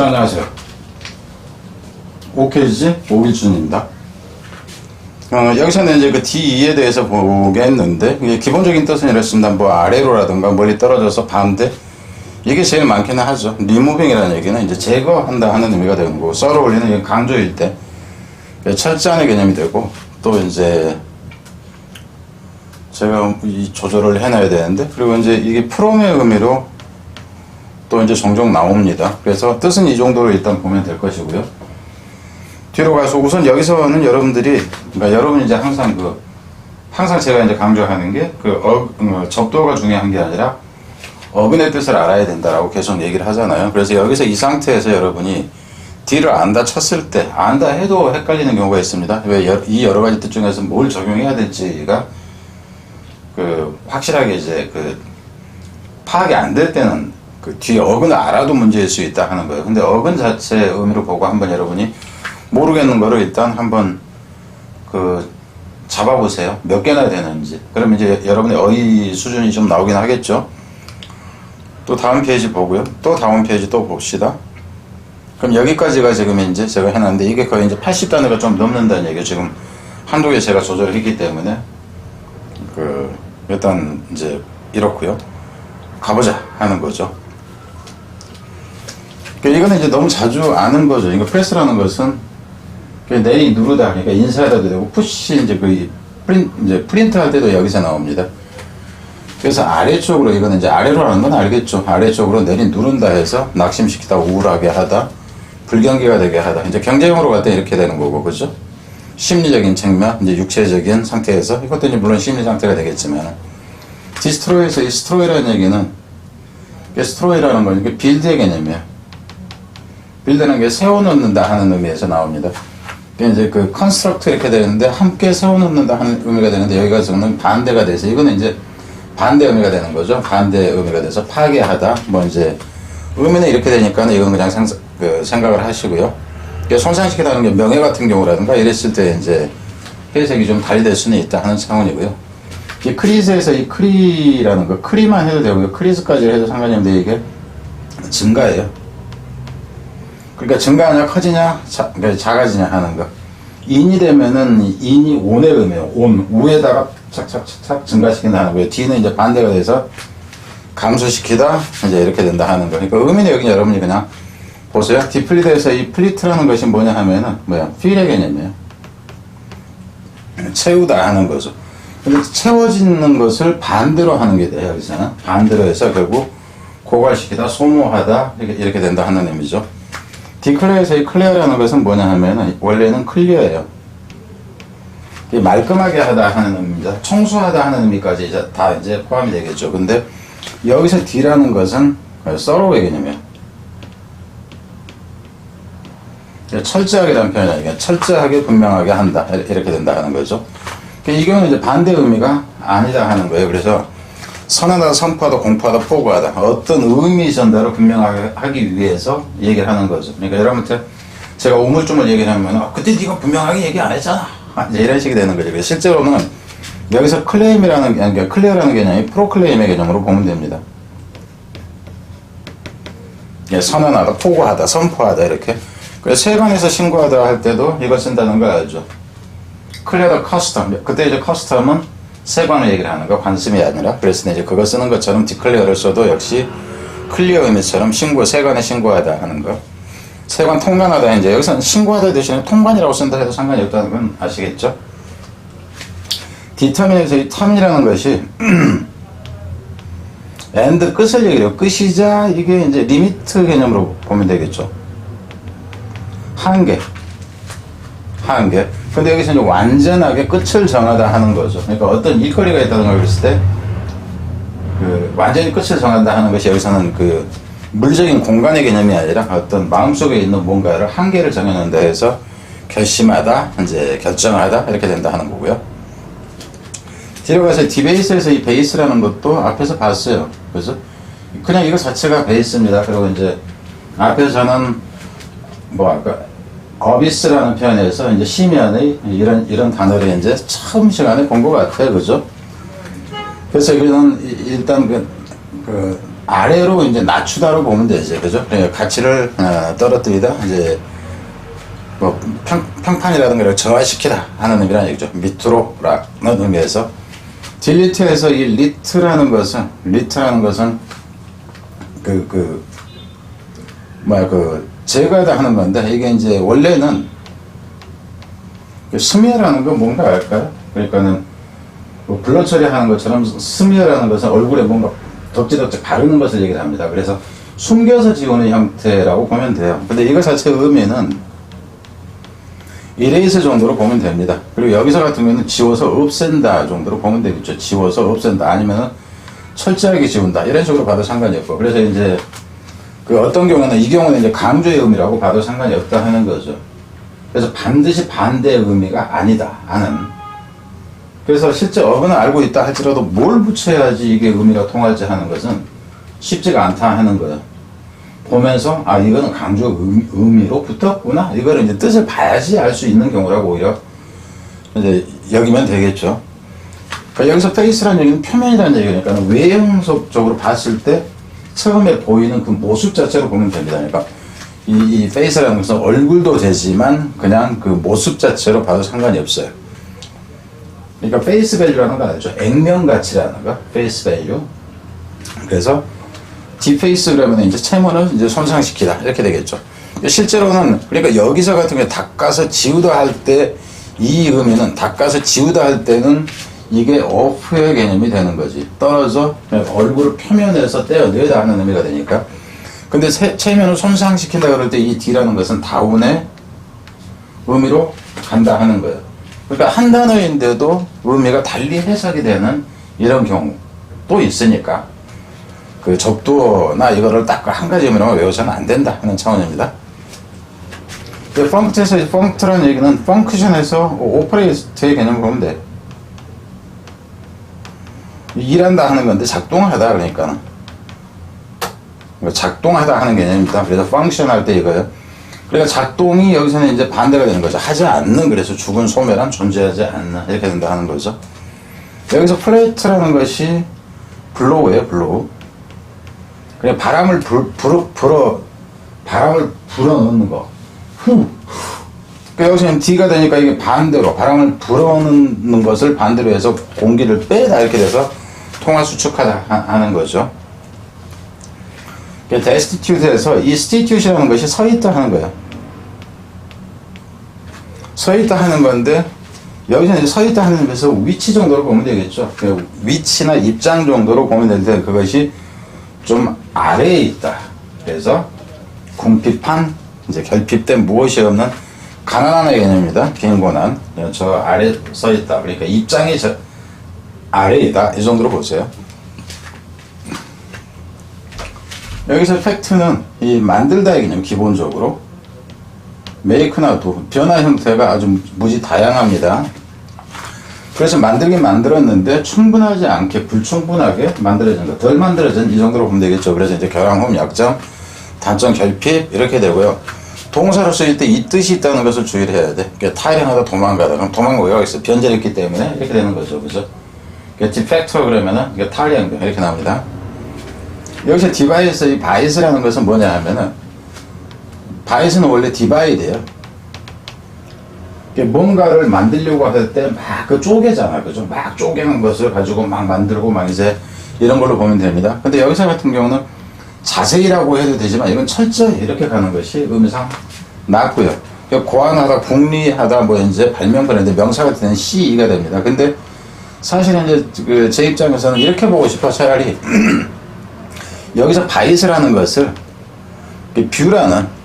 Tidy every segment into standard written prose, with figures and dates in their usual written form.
자, 안녕하세요. OKG 오기준입니다. 여기서는 이제 그 D2에 대해서 보겠는데, 이게 기본적인 뜻은 이렇습니다. 뭐 아래로라든가 멀리 떨어져서 반대, 이게 제일 많기는 하죠. 리무빙이라는 얘기는 이제 제거한다 하는 의미가 되는 거고, 썰어 올리는 강조일 때 철저한의 개념이 되고, 또 이제 제가 이 조절을 해놔야 되는데, 그리고 이제 이게 프롬의 의미로 또 이제 종종 나옵니다. 그래서 뜻은 이 정도로 일단 보면 될 것이고요. 뒤로 가서 우선 여기서는 여러분들이, 그러니까 여러분이 이제 항상 항상 제가 이제 강조하는 게 접두어가 중요한 게 아니라 어근의 뜻을 알아야 된다라고 계속 얘기를 하잖아요. 그래서 여기서 이 상태에서 여러분이 D를 안다 쳤을 때, 안다 해도 헷갈리는 경우가 있습니다. 왜 이 여러 가지 뜻 중에서 뭘 적용해야 될지가 확실하게 이제 파악이 안 될 때는 뒤에 어근을 알아도 문제일 수 있다 하는 거예요. 근데 어근 자체의 의미로 보고 한번 여러분이 모르겠는 거를 일단 한번 잡아보세요. 몇 개나 되는지. 그러면 이제 여러분의 어휘 수준이 좀 나오긴 하겠죠. 또 다음 페이지 보고요. 또 다음 페이지 또 봅시다. 그럼 여기까지가 지금 이제 제가 해놨는데, 이게 거의 이제 80단어가 좀 넘는다는 얘기예요. 지금 한두 개 제가 조절을 했기 때문에. 일단 이제 이렇고요. 가보자 하는 거죠. 이거는 이제 너무 자주 아는 거죠. 그러니까 프레스라는 것은 내리 누르다, 그러니까 인사해도 되고, 푸시 이제 프린트 할 때도 여기서 나옵니다. 그래서 아래쪽으로, 이거는 이제 아래로 하는 건 알겠죠. 아래쪽으로 내리 누른다 해서 낙심시키다, 우울하게 하다, 불경기가 되게 하다. 이제 경제용으로 갈 때 이렇게 되는 거고, 그죠? 심리적인 측면, 이제 육체적인 상태에서, 이것도 이제 물론 심리 상태가 되겠지만, 디스트로이에서 이 스트로이라는 얘기는, 스트로이라는 건 이게 빌드의 개념이에요. 빌드는 게 세워놓는다 하는 의미에서 나옵니다. 이제 컨스트럭트 이렇게 되는데, 함께 세워놓는다 하는 의미가 되는데, 여기가 지금 반대가 돼서, 이거는 이제 반대 의미가 되는 거죠. 반대 의미가 돼서 파괴하다. 뭐 이제 의미는 이렇게 되니까 이건 그냥 생각을 하시고요. 손상시키다는 게 명예 같은 경우라든가 이랬을 때 이제 해석이 좀 달리 될 수는 있다 하는 차원이고요. 이 크리즈에서 이 크리라는 거, 크리만 해도 되고요. 크리즈까지 해도 상관이 없는데 이게 증가예요. 그러니까 증가하냐 커지냐 그러니까 작아지냐 하는 거. 인이 되면은 인이 온의 의미예요. 온, 우에다가 착착착착 증가시킨다 하는 거예요. D는 이제 반대가 돼서 감소시키다 이제 이렇게 된다 하는 거. 그러니까 의미는 여기 여러분이 그냥 보세요. 디플리드에서 이 플리트라는 것이 뭐냐 하면은 필의 개념이에요. 채우다 하는 거죠. 근데 채워지는 것을 반대로 하는 게 돼요. 여기서는 반대로 해서 결국 고갈시키다, 소모하다 이렇게 된다 하는 의미죠. 디클레어에서 이 클리어라는 것은 뭐냐 하면은 원래는 클리어예요. 말끔하게 하다 하는 의미입니다. 청소하다 하는 의미까지 이제 다 이제 포함이 되겠죠. 근데 여기서 D라는 것은 서로의 개념이에요. 철저하게라는 표현이 아니라 철저하게 분명하게 한다 이렇게 된다 하는 거죠. 이 경우는 이제 반대 의미가 아니다 하는 거예요. 그래서 선언하다, 선포하다, 공포하다, 포고하다, 어떤 의미 전달을 분명하게 하기 위해서 얘기를 하는 거죠. 그러니까 여러분한테 제가 우물쭈물 얘기를 하면 그때 네가 분명하게 얘기 안 했잖아, 이제 이런 식이 되는 거죠. 실제로는 여기서 클레임이라는 그러니까 클리어라는 개념이 프로클레임의 개념으로 보면 됩니다. 선언하다, 포고하다, 선포하다 이렇게. 그래서 세관에서 신고하다 할 때도 이걸 쓴다는 걸 알죠. 클리어다 커스텀. 그때 이제 커스텀은 세관을 얘기를 하는 거, 관습이 아니라. 그래서 이제 그거 쓰는 것처럼 디클리어를 써도 역시 클리어 의미처럼 세관에 신고하다 하는 거. 세관 통관하다, 이제 여기서는 신고하다 대신에 통관이라고 쓴다 해도 상관이 없다는 건 아시겠죠? 디터민에서 이 텀이라는 것이 엔드 끝을 얘기해요. 끝이자 이게 이제 리미트 개념으로 보면 되겠죠. 한계. 근데 여기서 이제 완전하게 끝을 정하다 하는 거죠. 그러니까 어떤 일거리가 있다는 걸 그랬을 때, 완전히 끝을 정한다 하는 것이 여기서는 물적인 공간의 개념이 아니라 어떤 마음속에 있는 뭔가를 한계를 정해놓는다 해서 결심하다, 이제 결정하다, 이렇게 된다 하는 거고요. 뒤로 가서 디베이스에서 이 베이스라는 것도 앞에서 봤어요. 그래서 그냥 이거 자체가 베이스입니다. 그리고 이제 앞에서 저는 아까 어비스라는 표현에서 이제 심연의 이런 단어를 이제 처음 시간에 본 것 같아요. 그죠? 그래서 이거는 일단 아래로 이제 낮추다로 보면 되죠. 그죠? 그러니까 가치를 떨어뜨리다, 이제, 뭐, 평판이라든가 를 정화시키다 하는 의미라는 얘기죠. 밑으로라는 의미에서. 딜리트에서 이 리트라는 것은, 제거하다 하는 건데, 이게 이제 원래는 스미어라는 건 뭔가 알까요? 그러니까는 뭐 블러 처리하는 것처럼 스미어라는 것은 얼굴에 뭔가 덕지덕지 바르는 것을 얘기를 합니다. 그래서 숨겨서 지우는 형태라고 보면 돼요. 근데 이거 자체의 의미는 이레이스 정도로 보면 됩니다. 그리고 여기서 같은 경우는 지워서 없앤다 정도로 보면 되겠죠. 지워서 없앤다 아니면은 철저하게 지운다 이런 식으로 봐도 상관이 없고, 그래서 이제 그 어떤 경우는 이 경우는 이제 강조의 의미라고 봐도 상관이 없다 하는 거죠. 그래서 반드시 반대의 의미가 아니다 하는. 그래서 실제 어근을 알고 있다 할지라도 뭘 붙여야지 이게 의미가 통할지 하는 것은 쉽지가 않다 하는 거예요. 보면서 아 이거는 강조 의미로 붙었구나, 이거를 이제 뜻을 봐야지 알 수 있는 경우라고 오히려 이제 여기면 되겠죠. 그러니까 여기서 페이스라는 얘기는 표면이라는 얘기니까 외형적으로 봤을 때 처음에 보이는 그 모습 자체로 보면 됩니다. 그러니까 이 페이스라는 것은 얼굴도 되지만 그냥 그 모습 자체로 봐도 상관이 없어요. 그러니까 페이스 밸류라는 거 알죠? 액면 가치라는 거, 페이스 밸류. 그래서 디페이스 그러면 이제 체면을 이제 손상시키다 이렇게 되겠죠. 실제로는 그러니까 여기서 같은 경우에 닦아서 지우다 할 때 이 의미는 닦아서 지우다 할 때는 이게 오프의 개념이 되는 거지. 떨어져 얼굴을 표면에서 떼어내다 하는 의미가 되니까. 근데 체면을 손상시킨다 그럴 때 이 D라는 것은 다운의 의미로 간다 하는 거예요. 그러니까 한 단어인데도 의미가 달리 해석이 되는 이런 경우도 있으니까 그 적두어나 이거를 딱 한 가지 의미로만 외워서는 안 된다 하는 차원입니다. 그 펑크트에서 펑크트라는 얘기는 펑크션에서 오퍼레이트의 개념을 보면 돼. 일한다 하는 건데 작동하다, 그러니까는 작동하다 하는 개념입니다. 그래서 펑션 할 때 이거예요. 그러니까 작동이 여기서는 이제 반대가 되는 거죠. 하지 않는, 그래서 죽은 소멸한, 존재하지 않는 이렇게 된다 하는 거죠. 여기서 플레이트라는 것이 블로우예요, 블로우. 그냥 바람을 불어넣는 거. 그러니까 여기서는 D가 되니까 이게 반대로 바람을 불어넣는 것을 반대로 해서 공기를 빼다 이렇게 돼서 통화 수축하다 하는 거죠. 데스티튜트에서 이 스티튜트라는 것이 서 있다 하는 거예요. 서 있다 하는 건데 여기서는 서 있다 하는 데서 위치 정도로 보면 되겠죠. 위치나 입장 정도로 보면 되는데 그것이 좀 아래에 있다. 그래서 궁핍한, 이제 결핍된 무엇이 없는 가난한 개념입니다. 빈곤한. 저 아래 서 있다. 그러니까 입장이 저 아래이다. 이 정도로 보세요. 여기서 팩트는 이 만들다의 개념, 기본적으로 메이크나 도, 변화 형태가 아주 무지 다양합니다. 그래서 만들긴 만들었는데 충분하지 않게 불충분하게 만들어진 거, 덜 만들어진 이 정도로 보면 되겠죠. 그래서 이제 결항홈, 약점, 단점, 결핍 이렇게 되고요. 동사로 쓰일 때 이 뜻이 있다는 것을 주의를 해야 돼. 그러니까 타이링하다, 도망가다. 그럼 도망가고 여기서 변절이 있기 때문에 이렇게 되는 거죠. 그죠? 그러니까 디팩터 그러면은 이게 타이링 이렇게 나옵니다. 여기서 디바이스, 이 바이스라는 것은 뭐냐 하면은 바이스는 원래 디바이드예요. 뭔가를 만들려고 할 때 막 그 쪼개잖아. 그죠? 막 쪼개는 것을 가지고 막 만들고 막 이제 이런 걸로 보면 됩니다. 근데 여기서 같은 경우는 자세히라고 해도 되지만 이건 철저히 이렇게 가는 것이 의미상 낫고요. 고안하다, 궁리하다, 뭐 이제 발명권인데 명사가 되는 CE가 됩니다. 근데 사실은 이제 제 입장에서는 이렇게 보고 싶어. 차라리 여기서 바이스라는 것을 뷰라는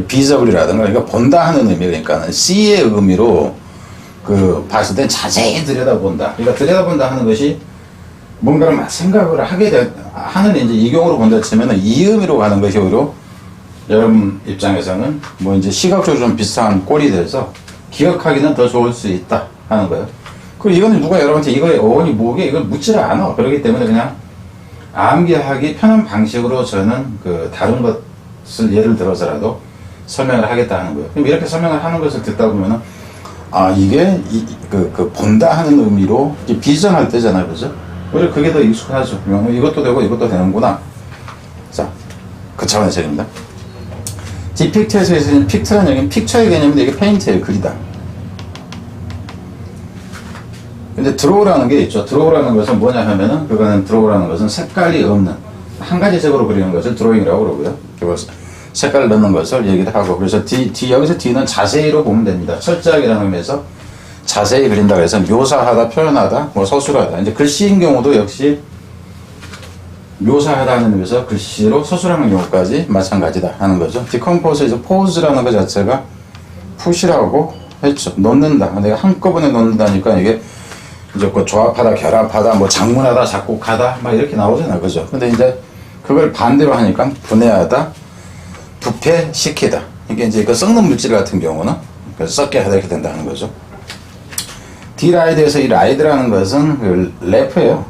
비저블이라든가 그러니까 본다 하는 의미, 그러니까는 C의 의미로 봤을 때 자세히 들여다본다. 그러니까 들여다본다 하는 것이 뭔가를 막 생각을 하는 이제 이경으로 본다 치면은 이 의미로 가는 것이 오히려 여러분 입장에서는 뭐 이제 시각적으로 좀 비슷한 꼴이 돼서 기억하기는 더 좋을 수 있다 하는 거예요. 그리고 이거는 누가 여러분한테 이거의 어원이 뭐게 이걸 묻지를 않아. 그렇기 때문에 그냥 암기하기 편한 방식으로 저는 다른 것을 예를 들어서라도 설명을 하겠다 하는 거예요. 그럼 이렇게 설명을 하는 것을 듣다 보면은 아 이게 본다 하는 의미로 비전할 때잖아요, 그죠? 오히려 그게 더 익숙하죠. 이것도 되고 이것도 되는구나. 자, 그 차원에서 입니다. 디픽트에서 있는 픽트라는 얘기는 픽처의 개념인데 이게 페인트예요. 글이다. 근데 드로우라는 게 있죠. 드로우라는 것은 뭐냐 하면은 그거는 드로우라는 것은 색깔이 없는 한 가지 색으로 그리는 것을 드로잉이라고 그러고요. 그리고 색깔을 넣는 것을 얘기를 하고 그래서 여기서 D는 자세히로 보면 됩니다. 철저하게라는 의미에서 자세히 그린다 그래서 묘사하다, 표현하다, 뭐 서술하다. 이제 글씨인 경우도 역시 묘사하다는 의미에서 글씨로 서술하는 경우까지 마찬가지다 하는 거죠. 디컴포즈에서 포즈라는 것 자체가 푸시라고 했죠. 넣는다. 내가 한꺼번에 넣는다니까 이게 이제 그 조합하다, 결합하다, 뭐 작문하다, 작곡하다 막 이렇게 나오잖아, 그죠? 근데 이제 그걸 반대로 하니까 분해하다, 부패시키다. 이게 이제 그 썩는 물질 같은 경우는 그래서 썩게 하다 이렇게 된다는 거죠. 디라이드에서 이 라이드라는 것은 그 래프예요.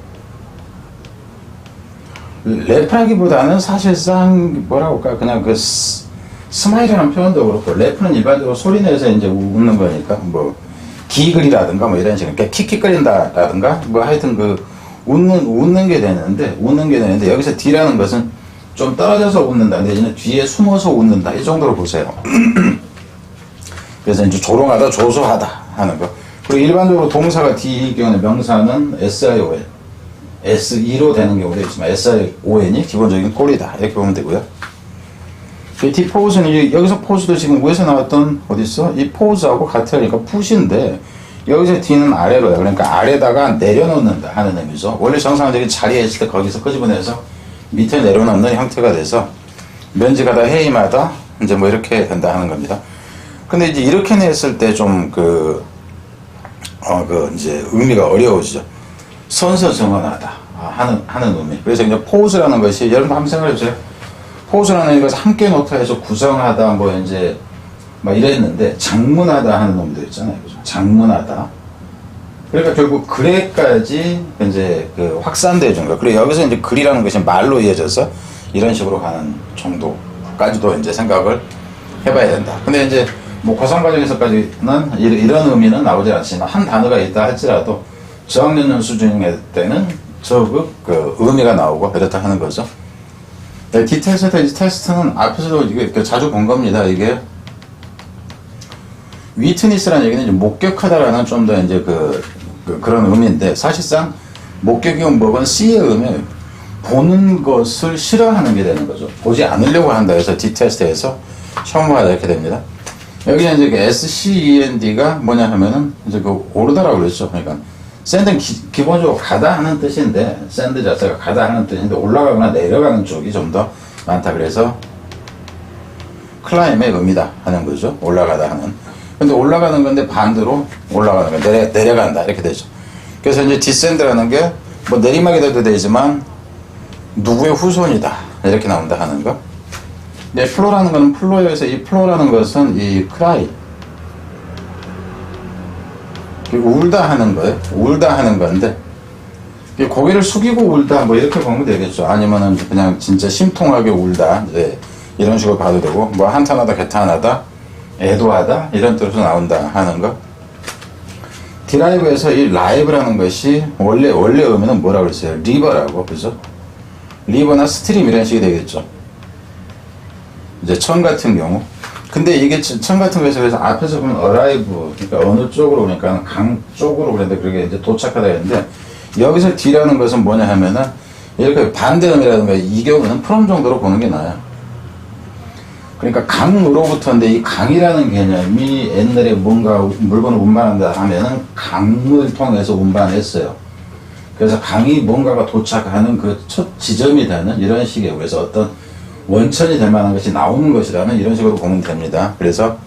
래프라기보다는 사실상 뭐라고 할까 그냥 그 스마일이라는 표현도 그렇고 래프는 일반적으로 소리 내서 이제 웃는 거니까 뭐 기글이라든가 뭐 이런 식으로 킥킥거린다라든가 뭐 하여튼 그 웃는 게 되는데 여기서 D라는 것은 좀 떨어져서 웃는다. 내지는 뒤에 숨어서 웃는다. 이 정도로 보세요. 그래서 이제 조롱하다, 조소하다 하는 거. 그리고 일반적으로 동사가 D의 경우는 명사는 SION, SE로 되는 경우도 있지만 SION이 기본적인 꼴이다. 이렇게 보면 되고요. D 포즈는 여기서 포즈도 지금 위에서 나왔던 어디 있어? 이 포즈하고 같으니까 푸시인데 여기서 D는 아래로요. 그러니까 아래다가 내려놓는다 하는 의미죠. 원래 정상적인 자리에 있을 때 거기서 끄집어내서 밑에 내려놓는 형태가 돼서 면직하다, 해임하다 이제 뭐 이렇게 된다 하는 겁니다. 근데 이제 이렇게 냈을 때 좀 이제 의미가 어려워지죠. 선서정언하다 하는 의미. 그래서 이제 포즈라는 것이 여러분 한번 생각해 보세요. 포즈라는 것을 함께 노트해서 구성하다 뭐 이제 막 이랬는데 장문하다 하는 놈도 있잖아요. 그죠? 장문하다. 그러니까 결국 글에까지 이제 그 확산되어 준 거. 그리고 여기서 이제 글이라는 것이 말로 이어져서 이런 식으로 가는 정도까지도 이제 생각을 해봐야 된다. 근데 이제 뭐 고상 과정에서까지는 이런 의미는 나오지 않지만 한 단어가 있다 할지라도 저학년 수준일 때는 그 의미가 나오고 그렇다 하는 거죠. 네, 디테스트는 앞에서도 이게 자주 본 겁니다. 이게 위트니스라는 얘기는 이제 목격하다라는 좀 더 이제 그런 의미인데 사실상 목격의 음법은 C의 의미 보는 것을 싫어하는 게 되는 거죠. 보지 않으려고 한다 해서 디테스트에서 혐오하다 이렇게 됩니다. 여기는 이제 그 SCEND가 뭐냐 하면은 이제 그 오르다라고 그랬죠. 그러니까 샌드는 기본적으로 가다 하는 뜻인데 샌드 자체가 가다 하는 뜻인데 올라가거나 내려가는 쪽이 좀 더 많다. 그래서 클라임의 의미다 하는 거죠. 올라가다 하는. 근데 올라가는 건데 반대로 올라가는 거 내려간다 이렇게 되죠. 그래서 이제 디센드라는 게 뭐 내리막이 돼도 되지만 누구의 후손이다 이렇게 나온다 하는 거. 네, 플로라는 거는 플로에서 이 플로라는 것은 이 크라이 울다 하는 거예요. 울다 하는 건데 고개를 숙이고 울다 뭐 이렇게 보면 되겠죠. 아니면은 그냥 진짜 심통하게 울다 이런 식으로 봐도 되고 뭐 한탄하다, 개탄하다, 애도하다 이런 뜻으로 나온다 하는 거. 디라이브에서 이 라이브라는 것이 원래 의미는 뭐라고 그랬어요? 리버라고 그죠? 리버나 스트림 이런 식이 되겠죠. 이제 천 같은 경우. 근데 이게 천 같은 거에서 그래서 앞에서 보면 arrive 그러니까 어느 쪽으로 오니까 강 쪽으로 그랬는데 그게 이제 도착하다 했는데 여기서 D라는 것은 뭐냐 하면은 이렇게 반대 의미라든가 이 경우는 from 정도로 보는 게 나아요. 그러니까 강으로부터인데 이 강이라는 개념이 옛날에 뭔가 물건을 운반한다 하면은 강을 통해서 운반했어요. 그래서 강이 뭔가가 도착하는 그 첫 지점이 되는 이런 식의 그래서 어떤 원천이 될 만한 것이 나오는 것이라는 이런 식으로 보면 됩니다. 그래서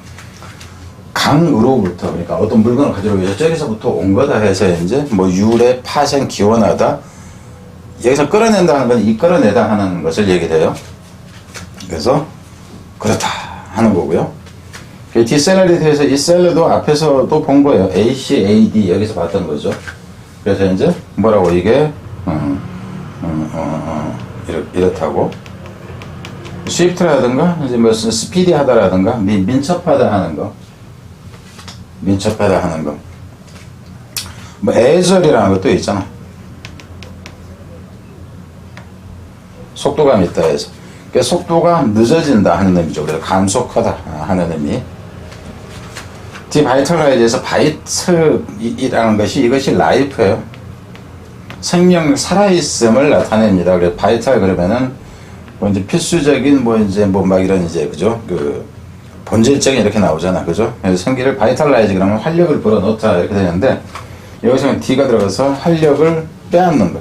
강으로부터 그러니까 어떤 물건을 가지러 위해서 저기서부터 온 거다 해서 이제 뭐 유래, 파생, 기원하다 여기서 끌어낸다 하는 건 이끌어내다 하는 것을 얘기해요. 그래서 그렇다 하는 거고요. 디셀러리티에서 이 셀러도 앞에서도 본 거예요. ACAD 여기서 봤던 거죠. 그래서 이제 뭐라고 이게 이렇다고 스위프트라든가 이제 무슨 스피디하다라든가 민첩하다 하는 거, 민첩하다 하는 거. 뭐 애절이라는 것도 있잖아. 속도감 있다 해서. 그러니까 속도가 늦어진다 하는 의미죠. 그래서 감속하다 하는 의미. 디바이탈라이즈에서 바이트이라는 것이 이것이 라이프예요. 생명 살아있음을 나타냅니다. 그래서 바이탈 그러면은 뭐 이제 필수적인 뭐 이제 뭐 막 이런 이제 그죠? 그 본질적인 이렇게 나오잖아. 그죠? 그래서 생기를 바이탈라이즈 그러면 활력을 불어넣다 이렇게 되는데 여기서는 D가 들어가서 활력을 빼앗는 거.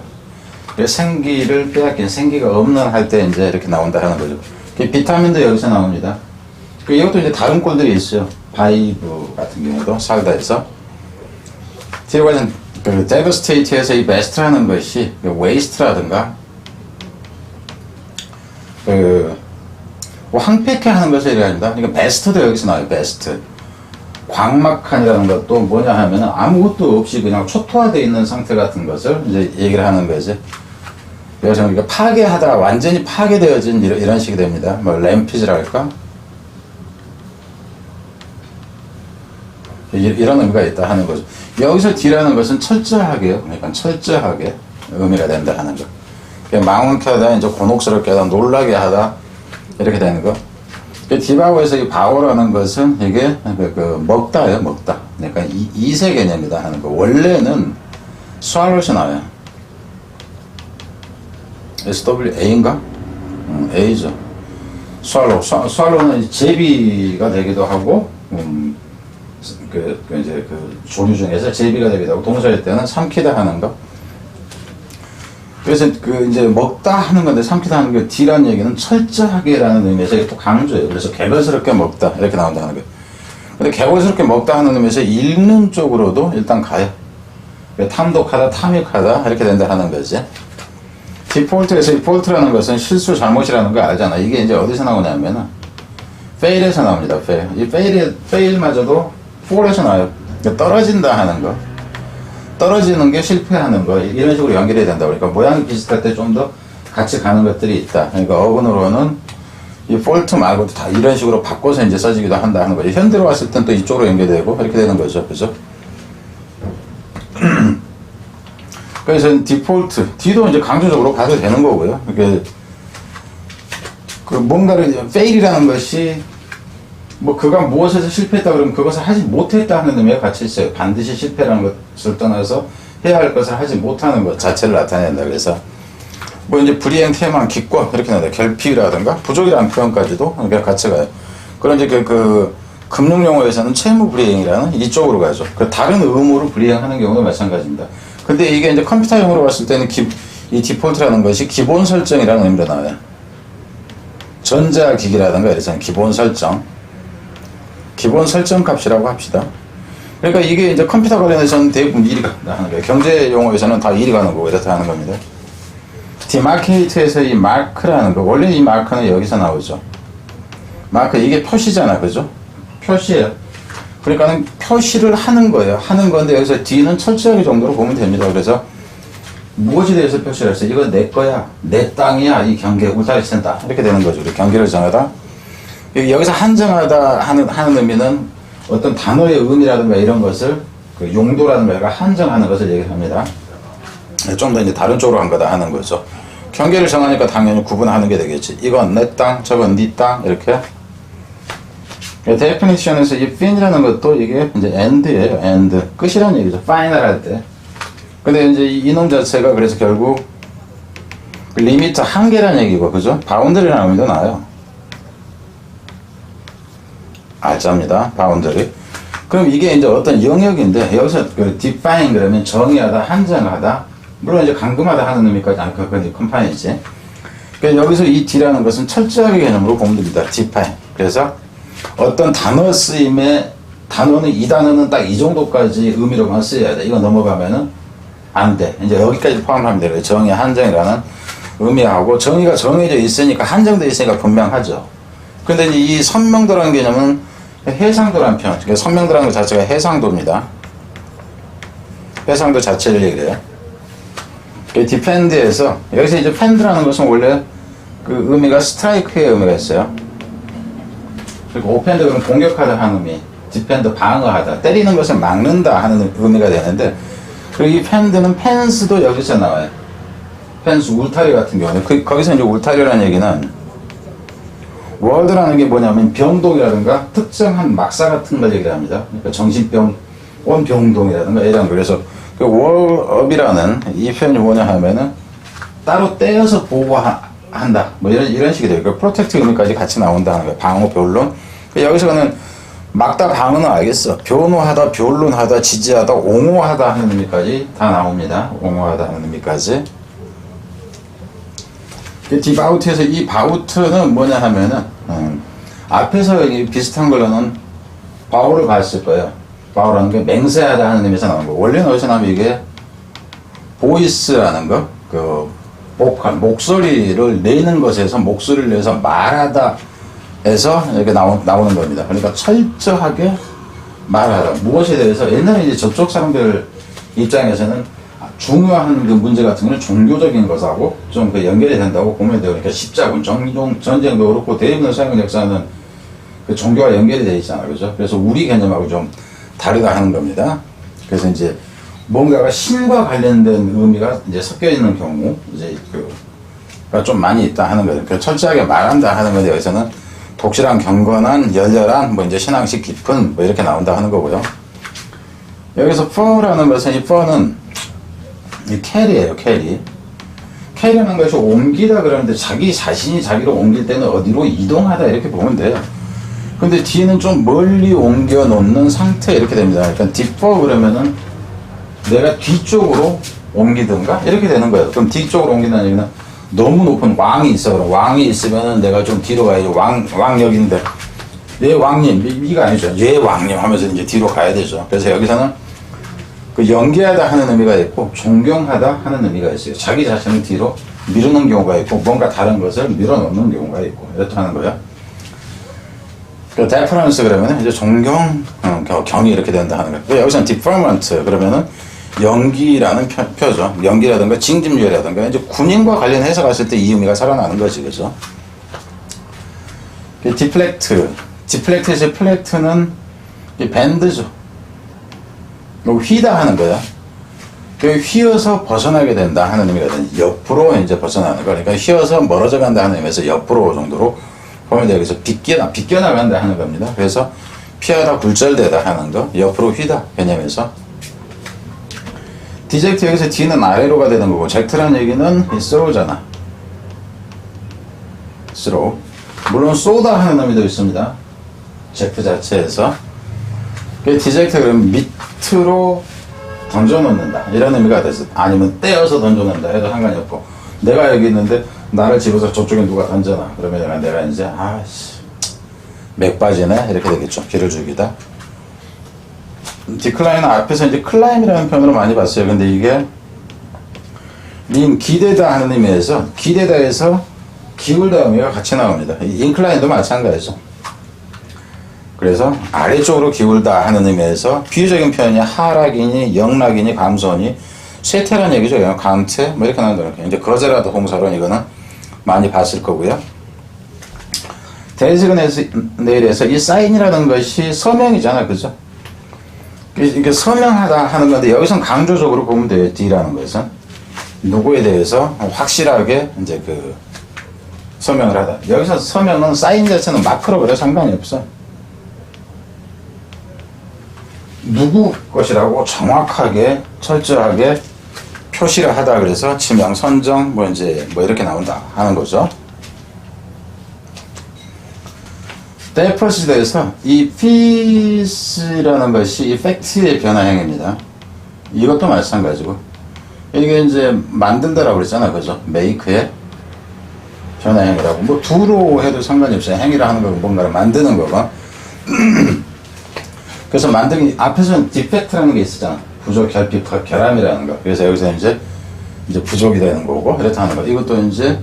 그래서 생기를 빼앗긴 생기가 없는 할 때 이제 이렇게 나온다 하는 거죠. 비타민도 여기서 나옵니다. 이것도 이제 다른 꼴들이 있어요. 바이브 같은 경우도 살다에서. 뒤에 가는 그 데버스테이트에서 이 베스트라는 것이 웨이스트라든가 뭐 황폐케 하는 것을 얘기합니다. 그러니까 베스트도 여기서 나와요. 베스트. 광막한이라는 것도 뭐냐 하면 아무것도 없이 그냥 초토화되어 있는 상태 같은 것을 이제 얘기를 하는 거지. 그래서 우리가 파괴하다 완전히 파괴되어진 이런 식이 됩니다. 뭐 램피즈랄까? 이런 의미가 있다 하는 거죠. 여기서 D라는 것은 철저하게요. 그러니까 철저하게 의미가 된다 하는 거. 망언케 하다, 이제 곤혹스럽게 하다, 놀라게 하다, 이렇게 되는 거. 디바고에서 이 바오라는 것은 이게 먹다예요, 먹다. 그러니까 이세 개념이다 하는 거. 원래는 swallow이 나와요. SWA인가? A죠. swallow는 제비가 되기도 하고, 이제 조류 중에서 제비가 되기도 하고, 동사일 때는 삼키다 하는 거. 그래서 이제 먹다 하는 건데 삼키다 하는 게 D라는 얘기는 철저하게라는 의미에서 또 강조해요. 그래서 개걸스럽게 먹다 이렇게 나온다는 거예요. 근데 개걸스럽게 먹다 하는 의미에서 읽는 쪽으로도 일단 가요. 탐독하다, 탐닉하다 이렇게 된다 하는 거지. 디폴트에서 이 폴트라는 것은 실수, 잘못이라는 거 알잖아. 이게 이제 어디서 나오냐면은 fail에서 나옵니다. fail. 이 fail마저도 fall에서 나와요. 떨어진다 하는 거. 떨어지는 게 실패하는 거 이런 식으로 연결해야 된다. 그러니까 모양이 비슷할 때 좀 더 같이 가는 것들이 있다. 그러니까 어근으로는 이 폴트 말고도 다 이런 식으로 바꿔서 이제 써지기도 한다 하는 거죠. 현대로 왔을 땐 또 이쪽으로 연결되고 이렇게 되는 거죠. 그죠? 그래서 디폴트, D도 이제 강조적으로 가도 되는 거고요. 이게 뭔가를 fail이라는 것이 뭐 그가 무엇에서 실패했다 그러면 그것을 하지 못했다 하는 의미가 같이 있어요. 반드시 실패라는 것을 떠나서 해야 할 것을 하지 못하는 것 자체를 나타낸다. 그래서 뭐 이제 불이행, 태만, 기권 이렇게 나온다. 결핍이라든가 부족이라는 표현까지도 같이 가요. 그런 이제 그 금융 용어에서는 채무 불이행이라는 이쪽으로 가죠. 그 다른 의무로 불이행하는 경우도 마찬가지입니다. 근데 이게 이제 컴퓨터용으로 봤을 때는 이 디폴트라는 것이 기본 설정이라는 의미로 나와요. 전자기기라든가 이래서 기본 설정. 기본 설정 값이라고 합시다. 그러니까 이게 이제 컴퓨터 관련해서는 대부분 일이 가는 거예요. 경제 용어에서는 다 일이 가는 거고 이렇다 하는 겁니다. 디마케이트에서 이 마크라는 거, 원래 이 마크는 여기서 나오죠. 마크, 이게 표시잖아. 그죠? 표시예요. 그러니까는 표시를 하는 거예요. 하는 건데 여기서 D는 철저하게 정도로 보면 됩니다. 그래서 무엇에 대해서 표시를 했어요? 이거 내 거야. 내 땅이야. 이 경계 울타리 친다. 이렇게 되는 거죠. 경계를 정하다. 여기서 한정하다 하는 의미는 어떤 단어의 의미라든가 이런 것을 용도라든가 한정하는 것을 얘기합니다. 좀 더 이제 다른 쪽으로 간 거다 하는 거죠. 경계를 정하니까 당연히 구분하는 게 되겠지. 이건 내 땅, 저건 네 땅 이렇게. 데피니션에서 이 fin이라는 것도 이게 이제 end예요. end 끝이라는 얘기죠. final 할 때. 근데 이제 이놈 자체가 그래서 결국 리미트 한계라는 얘기고, 그죠? 바운더리라는 의미도 나와요. 알짜입니다. 바운더리. 그럼 이게 이제 어떤 영역인데, 여기서 define 그러면 정의하다, 한정하다, 물론 이제 감금하다 하는 의미까지 않고, 그건 컴파인이지. 그러니까 여기서 이 D라는 것은 철저하게 개념으로 보면 됩니다. define. 그래서 어떤 단어 쓰임에, 단어는 이 단어는 딱 이 정도까지 의미로만 쓰여야 돼. 이거 넘어가면은 안 돼. 이제 여기까지 포함하면 돼요. 정의, 한정이라는 의미하고, 정의가 정해져 있으니까, 한정되어 있으니까 분명하죠. 근데 이 선명도라는 개념은 해상도라는 표현, 그러니까 선명도라는 것 자체가 해상도입니다. 해상도 자체를 얘기해요. 디펜드에서, 여기서 이제 펜드라는 것은 원래 그 의미가 스트라이크의 의미가 있어요. 그리고 오펜드 그러면 공격하다 하는 의미, 디펜드 방어하다, 때리는 것을 막는다 하는 의미가 되는데, 그리고 이 펜드는 펜스도 여기서 나와요. 펜스 울타리 같은 경우는 거기서 이제 울타리라는 얘기는 월드라는 게 뭐냐면 병동이라든가 특정한 막사 같은 걸 얘기를 합니다. 그러니까 정신병 원 병동이라든가 이런 거. 그래서 그 월업이라는 이 표현이 뭐냐 하면은 따로 떼어서 보호한다. 뭐 이런 식이 돼요. 그 프로텍트 의미까지 같이 나온다는 거예요. 방어, 변론. 여기서는 막다 방어는 알겠어. 변호하다, 변론하다, 지지하다, 옹호하다 하는 의미까지 다 나옵니다. 옹호하다 하는 의미까지. 디바우트에서 이 바우트는 뭐냐 하면은 앞에서 비슷한 걸로는 바울을 봤을 거예요. 바울하는 게 맹세하다 하는 의미에서 나온 거. 원래는 어디서 나오면 이게 보이스라는 거, 그 보컬, 목소리를 내는 것에서 목소리를 내서 말하다 에서 이렇게 나오는 겁니다. 그러니까 철저하게 말하다. 무엇에 대해서 옛날에 이제 저쪽 사람들 입장에서는 중요한 그 문제 같은 경우는 종교적인 것하고 좀 그 연결이 된다고 보면 돼요. 그러니까 십자군, 전쟁도 그렇고 대부분 서양 역사는 그 종교와 연결이 되어 있잖아요. 그죠? 그래서 우리 개념하고 좀 다르다 하는 겁니다. 그래서 이제 뭔가가 신과 관련된 의미가 이제 섞여 있는 경우, 이제 그가 좀 많이 있다 하는 거예요. 그러니까 철저하게 말한다 하는 건데 여기서는 독실한, 경건한, 열렬한, 뭐 이제 신앙식 깊은, 뭐 이렇게 나온다 하는 거고요. 여기서 for라는 것은 이 for는 이 carry예요, carry. carry라는 것이 옮기다 그러는데 자기 자신이 자기를 옮길 때는 어디로 이동하다 이렇게 보면 돼요. 근데 뒤는 좀 멀리 옮겨 놓는 상태 이렇게 됩니다. 그러니까 defer 그러면은 내가 뒤쪽으로 옮기든가 이렇게 되는 거예요. 그럼 뒤쪽으로 옮긴다는 얘기는 너무 높은 왕이 있어. 그럼 왕이 있으면은 내가 좀 뒤로 가야죠. 왕역인데. 예, 왕님. 이가 아니죠. 예, 왕님 하면서 이제 뒤로 가야 되죠. 그래서 여기서는 그 연기하다 하는 의미가 있고, 존경하다 하는 의미가 있어요. 자기 자신을 뒤로 미루는 경우가 있고, 뭔가 다른 것을 밀어넣는 경우가 있고, 이렇게 하는 거예요. 그 deference 그러면은 이제 존경, 경이 이렇게 된다 하는 거예요. 여기서는 deferment 그러면은 연기라는 표죠. 연기라든가 징집료라든가 이제 군인과 관련해서 갔을 때 이 의미가 살아나는 거지, 그죠? 디플렉트에서 플렉트는 밴드죠. 휘다 하는 거야. 휘어서 벗어나게 된다 하는 의미거든요. 옆으로 이제 벗어나는 거. 그러니까 휘어서 멀어져 간다 하는 의미에서 옆으로 정도로 보면 돼요. 그래서 비껴나간다 하는 겁니다. 그래서 피하다, 굴절되다 하는 거, 옆으로 휘다 개념에서. 디젝트 여기서 D는 아래로가 되는 거고, 젝트라는 얘기는 throw잖아. throw. 물론 쏘다 하는 의미도 있습니다. 젝트 자체에서. 디젝트 그러면 밑으로 던져놓는다. 이런 의미가 되죠. 아니면 떼어서 던져놓는다 해도 상관이 없고, 내가 여기 있는데 나를 집어서 저쪽에 누가 던져놔. 그러면 내가 이제, 맥 빠지네? 이렇게 되겠죠. 길을 죽이다. 디클라인은 앞에서 이제 클라임이라는 표현으로 많이 봤어요. 근데 이게 기대다 하는 의미에서 기대다에서 기울다 의미가 같이 나옵니다. 인클라인도 마찬가지죠. 그래서 아래쪽으로 기울다 하는 의미에서 비유적인 표현이 하락이니 영락이니 감소니 쇠퇴라는 얘기죠. 그냥 감퇴 뭐 이렇게 나온다는 거예요. 이제 거제라도 홍사론 이거는 많이 봤을 거고요. 데지그네이트에서 이 사인이라는 것이 서명이잖아, 그죠? 이게 서명하다 하는 건데 여기서는 강조적으로 보면 돼요. D라는 것은 누구에 대해서 확실하게 이제 그 서명을 하다. 여기서 서명은 사인 자체는 마크로 그래 상관이 없어. 누구 것이라고 정확하게 철저하게 표시를 하다 그래서 지명, 선정 뭐 이제 뭐 이렇게 나온다 하는 거죠. 데퍼시드에서 이 피스라는 것이 이펙트의 변화형입니다. 이것도 마찬가지고 이게 이제 만든다라고 그랬잖아, 그죠? 메이크의 변화형이라고 뭐 두로 해도 상관이 없어요. 행위를 하는 거고 뭔가를 만드는 거고. 그래서 만들기 앞에서는 디펙트라는 게 있었잖아. 부족, 결핍, 결함이라는 거. 그래서 여기서 이제 부족이 되는 거고 이렇다 하는 거. 이것도 이제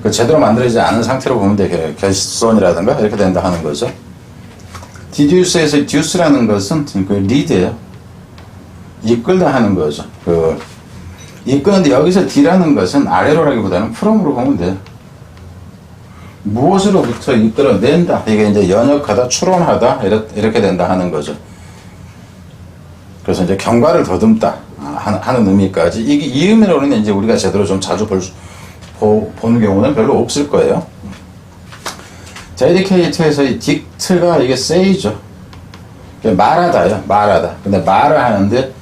그 제대로 만들어지지 않은 상태로 보면 돼. 결손이라든가 이렇게 된다 하는 거죠. 디듀스에서 듀스라는 것은 그 리드예요. 이끌다 하는 거죠. 그 이끄는데 여기서 D라는 것은 아래로라기보다는 프롬으로 보면 돼요. 무엇으로부터 이끌어낸다. 이게 이제 연역하다, 추론하다 이렇게 된다 하는 거죠. 그래서 이제 경과를 더듬다 하는 의미까지 이 의미로는 이제 우리가 제대로 좀 자주 보는 경우는 별로 없을 거예요. 데디케이트에서 이 딕트가 이게 say죠. 말하다요, 말하다. 근데 말을 하는데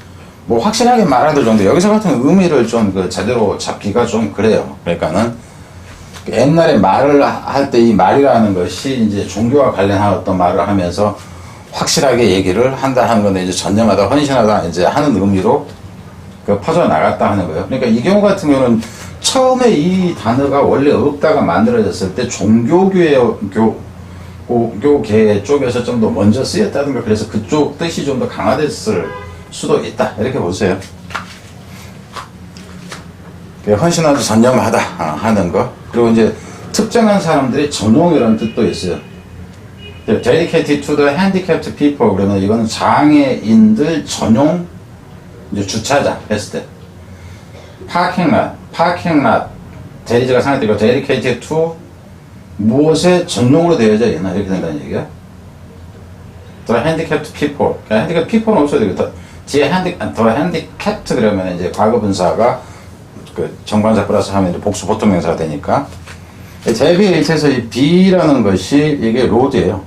뭐 확실하게 말하다 정도. 여기서 같은 의미를 좀 그 제대로 잡기가 좀 그래요. 그러니까는 옛날에 말을 할 때 이 말이라는 것이 이제 종교와 관련한 어떤 말을 하면서 확실하게 얘기를 한다 하는 건데, 이제 전념하다, 헌신하다 이제 하는 의미로 그 퍼져 나갔다 하는 거예요. 그러니까 이 경우 같은 경우는 처음에 이 단어가 원래 없다가 만들어졌을 때 종교계 쪽에서 좀 더 먼저 쓰였다든가, 그래서 그쪽 뜻이 좀 더 강화됐을 수도 있다, 이렇게 보세요. 헌신하다, 전념하다 하는 거. 그리고 이제 특정한 사람들의 전용이라는 뜻도 있어요. Dedicated to the handicapped people, 그러면 이거는 장애인들 전용 이제 주차장 했을 때. 파킹랏 대리지가 상해되고 dedicated to 무엇에 전용으로 되어져 있나, 이렇게 된다는 얘기야. The handicapped people. 그러니까 handicapped people는 없어야 되고, the handicapped 그러면 이제 과거 분사가 그 정관사 플러스 하면 이제 복수 보통명사가 되니까. 데비에이트에서 이 B라는 것이 이게 로드예요.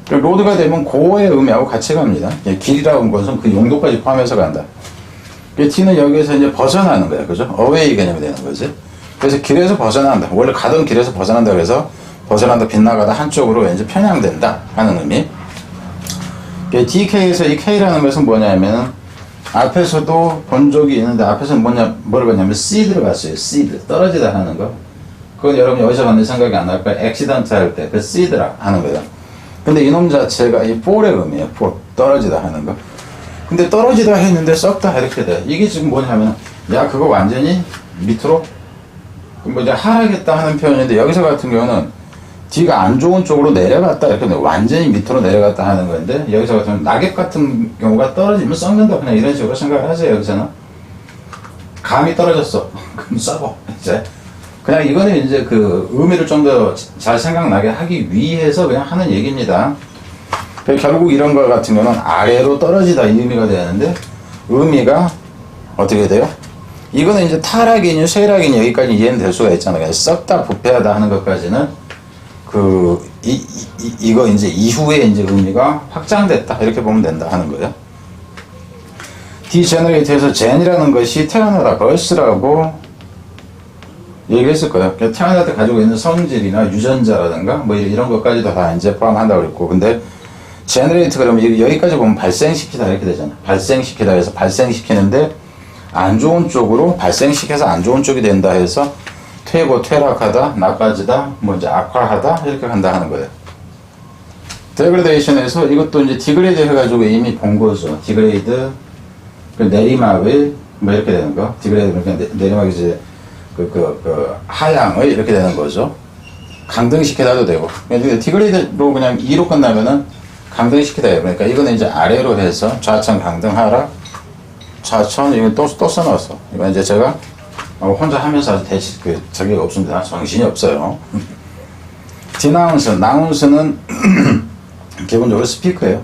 로드가 되면 고의 의미하고 같이 갑니다. 길이라고 하는 것은 그 용도까지 포함해서 간다. T는 여기에서 이제 벗어나는 거야, 그죠? 어웨이 개념이 되는 거지. 그래서 길에서 벗어난다. 원래 가던 길에서 벗어난다 그래서 벗어난다, 빗나가다, 한쪽으로 이제 편향된다 하는 의미. DK에서 이 K라는 것은 뭐냐면은 앞에서도 본 적이 있는데, 앞에서는 뭐를 봤냐면 seed를 봤어요. seed. 떨어지다 하는 거. 그건 여러분이 어디서 봤는지 생각이 안 날까요? accident 할 때 그 seed라 하는 거예요. 근데 이놈 자체가 이 fall의 의미예요. fall. 떨어지다 하는 거. 근데 떨어지다 했는데 썩다 이렇게 돼. 이게 지금 뭐냐면, 야, 그거 완전히 밑으로 뭐 이제 하락했다 하는 표현인데, 여기서 같은 경우는 뒤가 안 좋은 쪽으로 내려갔다 이렇게 완전히 밑으로 내려갔다 하는 건데, 여기서 같은 낙엽 같은 경우가 떨어지면 썩는다, 그냥 이런 식으로 생각을 하세요. 여기서는 감이 떨어졌어. 그럼 썩어. 이제 그냥 이거는 이제 그 의미를 좀 더 잘 생각나게 하기 위해서 그냥 하는 얘기입니다. 결국 이런 거 같은 경우는 아래로 떨어지다 이 의미가 되는데, 의미가 어떻게 돼요? 이거는 이제 타락이니 쇠락이니 여기까지 이해는 될 수가 있잖아요. 썩다, 부패하다 하는 것까지는 이거 이제 이후에 이제 의미가 확장됐다, 이렇게 보면 된다 하는 거예요. 디제너레이트에서 젠이라는 것이 태어나다, 벌스라고 얘기했을 거예요. 태어날 때 가지고 있는 성질이나 유전자라든가 뭐 이런 것까지도 다 이제 포함한다고 그랬고, 근데 제너레이트 그러면 여기까지 보면 발생시키다 이렇게 되잖아. 발생시키다 해서 발생시키는데 안 좋은 쪽으로 발생시켜서 안 좋은 쪽이 된다 해서 퇴고, 퇴락하다, 나빠지다, 뭐 이제 악화하다 이렇게 간다 하는 거예요. 데그레데이션에서 이것도 이제 디그레이드 해가지고 이미 본 거죠. 디그레이드, 내리막을 뭐 이렇게 되는 거. 디그레이드 그러니까 내리막이 이제 하향을 이렇게 되는 거죠. 강등시키다도 되고. 디그레이드로 그냥 2로 끝나면은 강등시키다예요. 그러니까 이거는 이제 아래로 해서 좌천 강등하라. 좌천, 이거 또 써놨어. 이거 이제 제가 혼자 하면서 아주 자기가 없습니다. 정신이 없어요. 디나운스, 나운스는 기본적으로 스피커예요.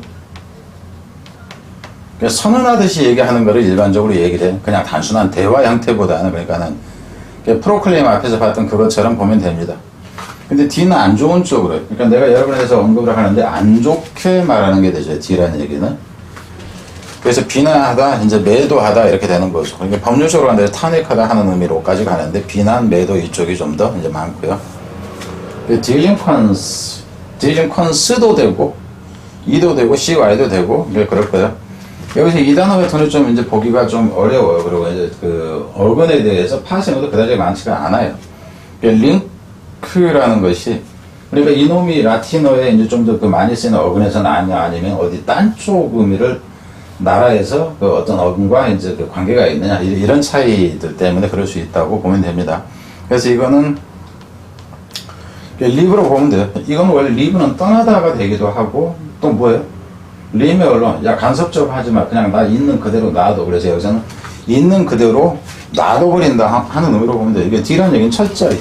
그러니까 선언하듯이 얘기하는 거를 일반적으로 얘기를 해. 그냥 단순한 대화 형태보다는, 그러니까는 프로클레임 앞에서 봤던 그것처럼 보면 됩니다. 근데 D는 안 좋은 쪽으로, 그러니까 내가 여러 번에서 언급을 하는데 안 좋게 말하는 게 되죠. D라는 얘기는. 그래서 비난하다, 이제 매도하다 이렇게 되는 거죠. 그러니까 법률적으로 간다, 탄핵하다 하는 의미로까지 가는데, 비난, 매도 이쪽이 좀 더 이제 많고요. 딜링컨스도 되고, 이도 되고, CY도 되고, 그럴 거예요. 여기서 이 단어 같은 경우는 좀 이제 보기가 좀 어려워요. 그리고 이제 그 어근에 대해서 파생어도 그다지 많지가 않아요. 링크라는 것이, 그러니까 이놈이 라틴어에 이제 좀 더 그 많이 쓰이는 어근에서는 아니면 어디 딴 쪽 의미를 나라에서 그 어떤 어근과 이제 그 관계가 있느냐, 이런 차이들 때문에 그럴 수 있다고 보면 됩니다. 그래서 이거는 리브로 보면 돼요. 이건 원래 리브는 떠나다가 되기도 하고, 또 뭐예요? 리메얼로, 야, 간섭적 하지 마. 그냥 나 있는 그대로 놔둬. 그래서 여기서는 있는 그대로 놔둬버린다 하는 의미로 보면 돼요. 이게 D라는 얘기는 철저히.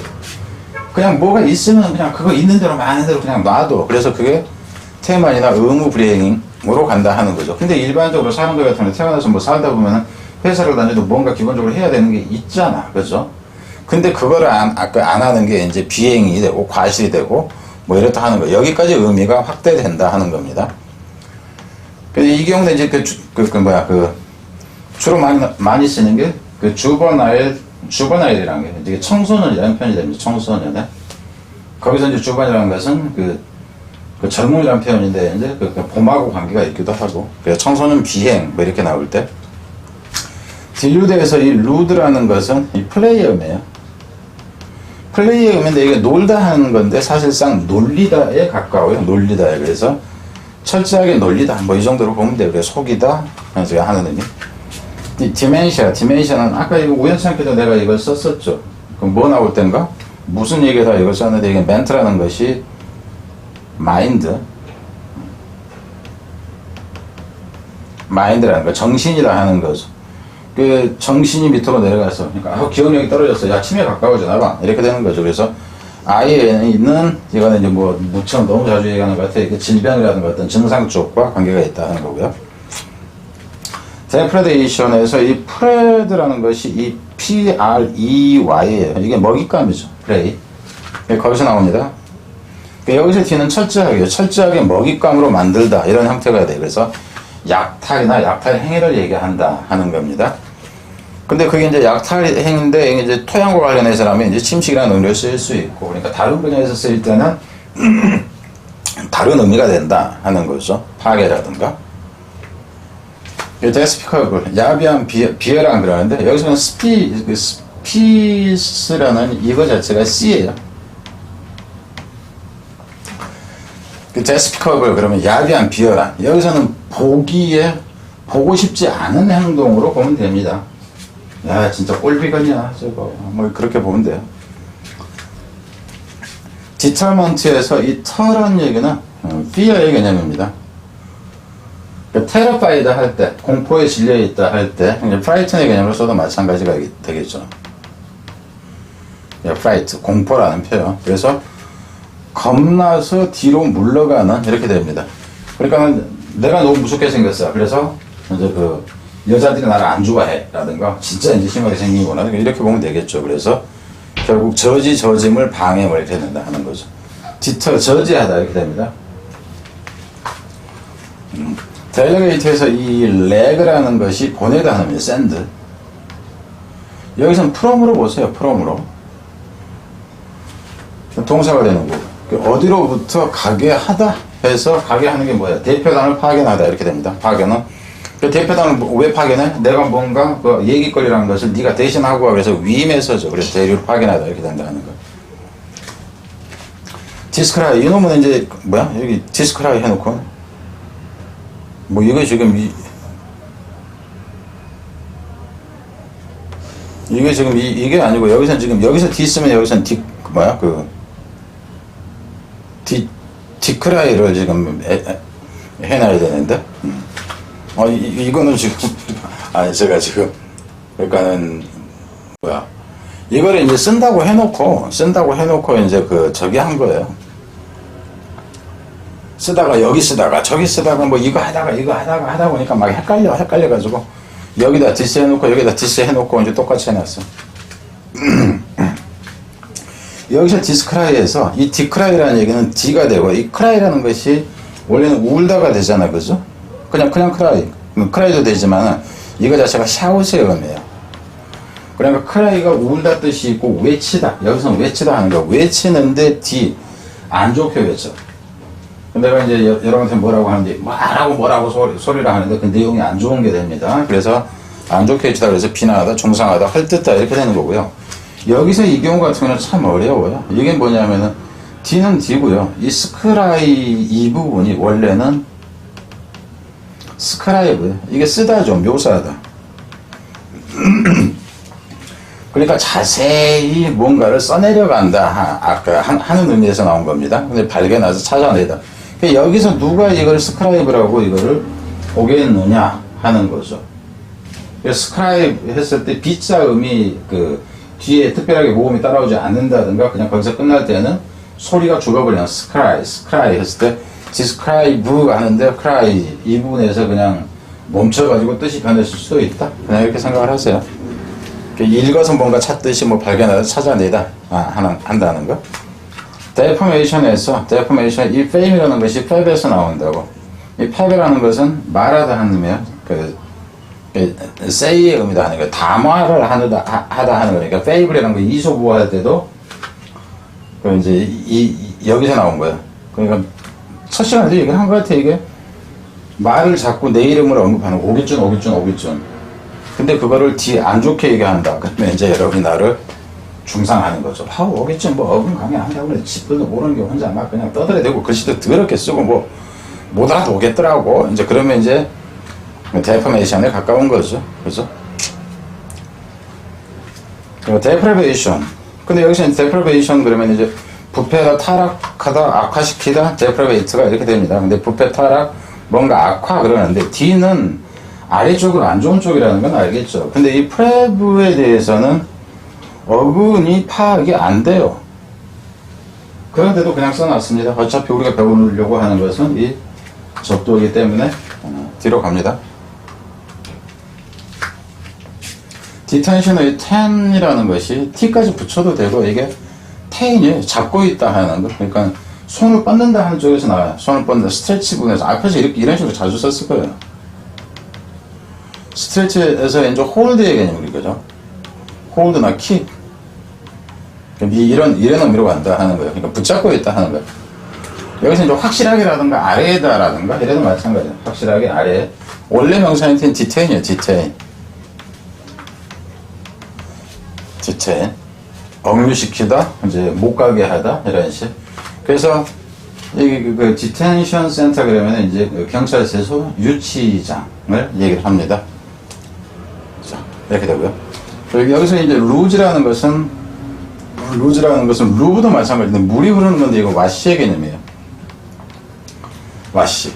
그냥 뭐가 있으면 그냥 그거 있는 대로 많은 대로 그냥 놔둬. 그래서 그게 테만이나 의무 불이행으로 간다 하는 거죠. 근데 일반적으로 사람들 같은 경우 태어나서 뭐 살다 보면은 회사를 다녀도 뭔가 기본적으로 해야 되는 게 있잖아. 그죠? 근데 그거를 안 하는 게 이제 비행이 되고 과실이 되고 뭐 이렇다 하는 거. 여기까지 의미가 확대된다 하는 겁니다. 이 경우는 이제 주로 많이 쓰는 게 주버나일이라는 게 이제 청소년이라는 표현이 됩니다. 청소년에. 거기서 이제 주번이라는 것은 그 젊은이라는 표현인데 이제 봄하고 관계가 있기도 하고. 그래서 청소년 비행 뭐 이렇게 나올 때. 딜루드에서 이 루드라는 것은 이 플레이의 의미예요. 플레이의 의미인데 이게 놀다 하는 건데 사실상 놀리다에 가까워요. 놀리다에. 그래서 철저하게 놀리다 뭐 이 정도로 보면 돼요. 그래서 속이다 하는 의미. 이 디멘시아는 아까 이거 우연찮게도 내가 이걸 썼었죠. 그럼 뭐 나올 땐가? 무슨 얘기에다 이걸 썼는데 이게 멘트라는 것이 마인드라는 거, 정신이라 하는 거죠. 그 정신이 밑으로 내려가서, 그러니까 기억력이 떨어졌어. 야, 치매에 가까워져 나봐. 이렇게 되는 거죠. 그래서 아이에 있는 이거는 이제 뭐 무척 너무 자주 얘기하는 것 같아요. 그 질병이라든가 어떤 증상 쪽과 관계가 있다는 거고요. 데프레데이션에서 이 프레드라는 것이 이 P-R-E-Y예요. 이게 먹잇감이죠. 프레이. 거기서 나옵니다. 여기서 D는 철저하게 먹잇감으로 만들다 이런 형태가 돼요. 그래서 약탈이나 약탈 행위를 얘기한다 하는 겁니다. 근데 그게 이제 약탈 행위인데 이제 토양과 관련해서라면 이제 침식이라는 의미로 쓰일 수 있고, 그러니까 다른 분야에서 쓰일 때는 다른 의미가 된다 하는 거죠. 파괴라든가. 데스피커블, 야비한 비어랑 그러는데 여기서는 스피스라는 이거 자체가 C예요. 데스피커블 그러면 야비한 비어란, 여기서는 보고 싶지 않은 행동으로 보면 됩니다. 야 진짜 꼴비건이야 저거 뭐 그렇게 보면 돼요. 디터먼트에서 이 터란 얘기는 fear의 개념입니다. 테러파이드 할 때, 공포에 질려있다 할 때, 이제 프라이튼의 개념으로 써도 마찬가지가 되겠죠. 프라이트, 공포라는 표현. 그래서 겁나서 뒤로 물러가는 이렇게 됩니다. 그러니까 내가 너무 무섭게 생겼어. 그래서 이제 여자들이 나를 안 좋아해 라든가 진짜 이제 심하게 생기거나 이렇게 보면 되겠죠. 그래서 결국 저짐을 방해 뭐 이렇게 된다 하는 거죠. 저지하다 이렇게 됩니다. 델레게이트에서 이 레그라는 것이 보내다 하는 샌드. 여기서는 프롬으로 보세요. 프롬으로 동사가 되는 거고, 어디로부터 가게 하다 해서 가게 하는 게 뭐야? 대표단을 파견하다 이렇게 됩니다. 파견은 대표단을 왜 파견해? 내가 뭔가 얘기거리라는 것을 네가 대신하고 와. 그래서 위임해서죠. 그래서 대리로 파견하다 이렇게 된다는 거. 디스크라이, 이놈은 이제 뭐야? 여기 디스크라이 해놓고 뭐 이거 지금 이게 지금 이게 아니고 여기서 지금 여기서 D 쓰면 여기서는 디크라이를 지금 해놔야 되는데 이거는 지금 아니 제가 지금 그러니까는 뭐야 이거를 이제 쓴다고 해놓고 이제 저기 한 거예요. 쓰다가 여기 쓰다가 저기 쓰다가 뭐 이거 하다 보니까 막 헷갈려가지고 여기다 디스 해놓고 여기다 디스 해놓고 이제 똑같이 해놨어. 여기서 디스크라이에서 이 디크라이라는 얘기는 D가 되고, 이 크라이라는 것이 원래는 울다가 되잖아, 그죠? 그냥 크라이도 되지만 이거 자체가 샤웃의 의미예요. 그러니까 크라이가 울다 뜻이 있고 외치다, 여기서는 외치다 하는 거야. 외치는데 D 안 좋게 외쳐. 내가 이제 여러분한테 뭐라고 하는데 뭐라고 소리를 하는데 그 내용이 안 좋은 게 됩니다. 그래서 안 좋게 해주다 그래서 비난하다, 중상하다, 헐뜯다 이렇게 되는 거고요. 여기서 이 경우 같은 경우는 참 어려워요. 이게 뭐냐면은 D는 D고요. 이 스크라이 이 부분이 원래는 스크라이브예요. 이게 쓰다 좀 묘사하다. 그러니까 자세히 뭔가를 써내려간다 하는 의미에서 나온 겁니다. 근데 발견해서 찾아내다. 여기서 누가 이걸 스크라이브라고 이거를 보겠느냐 하는 거죠. 스크라이브 했을 때 B자음이 뒤에 특별하게 모음이 따라오지 않는다든가 그냥 거기서 끝날 때는 소리가 죽어버리는 스크라이 했을 때 디스크라이브 하는데 크라이 이 부분에서 그냥 멈춰가지고 뜻이 변했을 수도 있다. 그냥 이렇게 생각을 하세요. 읽어서 뭔가 찾듯이 뭐 발견하다 찾아내다 한다는 거. 데포메이션에서 이 fame이라는 것이 fab에서 나온다고. 이 fab이라는 것은 말하다 하는 의미야. say의 의미다 하는 거. 담화를 하다 하는 거니까 fable이라는 거 이소부할 때도 이제 여기서 나온 거야. 그러니까 첫 시간에도 얘기를 한 것 같아. 이게 말을 자꾸 내 이름을 언급하는 거. 오기준. 근데 그거를 안 좋게 얘기한다. 그러면 이제 여러분이 나를 중상하는 거죠. 오겠지, 뭐, 어금강에 한다고 그래. 집들도 모르는 게 혼자 막 그냥 떠들어대고 글씨도 더럽게 쓰고 뭐, 못 알아보겠더라고. 이제 그러면 이제 데포메이션에 가까운 거죠. 그죠? 그리고 데프레베이션. 근데 여기서 데프레베이션 그러면 이제 부패가 타락하다, 악화시키다, 데프레베이트가 이렇게 됩니다. 근데 부패, 타락, 뭔가 악화 그러는데 D는 아래쪽으로 안 좋은 쪽이라는 건 알겠죠. 근데 이 프레브에 대해서는 어근이 파악이 안 돼요. 그런데도 그냥 써놨습니다. 어차피 우리가 배우려고 하는 것은 이 접두이기 때문에 뒤로 갑니다. 디텐션의 ten이라는 것이 t까지 붙여도 되고 이게 ten이 잡고 있다 하는 거. 그러니까 손을 뻗는다 하는 쪽에서 나와요. 손을 뻗는다. 스트레치 부분에서 앞에서 이런 식으로 자주 썼을 거예요. 스트레치에서 이제 홀드의 개념이 거죠. 홀드나 킥. 이런 의미로 간다 하는 거예요. 그러니까 붙잡고 있다 하는 거예요. 여기서 이제 확실하게라든가 아래에다라든가 이래도 마찬가지예요. 확실하게 아래에. 원래 명사인 디테인이에요. 디테인. 억류시키다, 이제 못 가게 하다, 이런 식. 그래서 그 디텐션 센터 그러면 이제 경찰서에서 유치장을 얘기를 합니다. 이렇게 되고요. 여기서 이제 루즈라는 것은 루브도 마찬가지인데 물이 흐르는 건데 이거 와시의 개념이에요. 와시.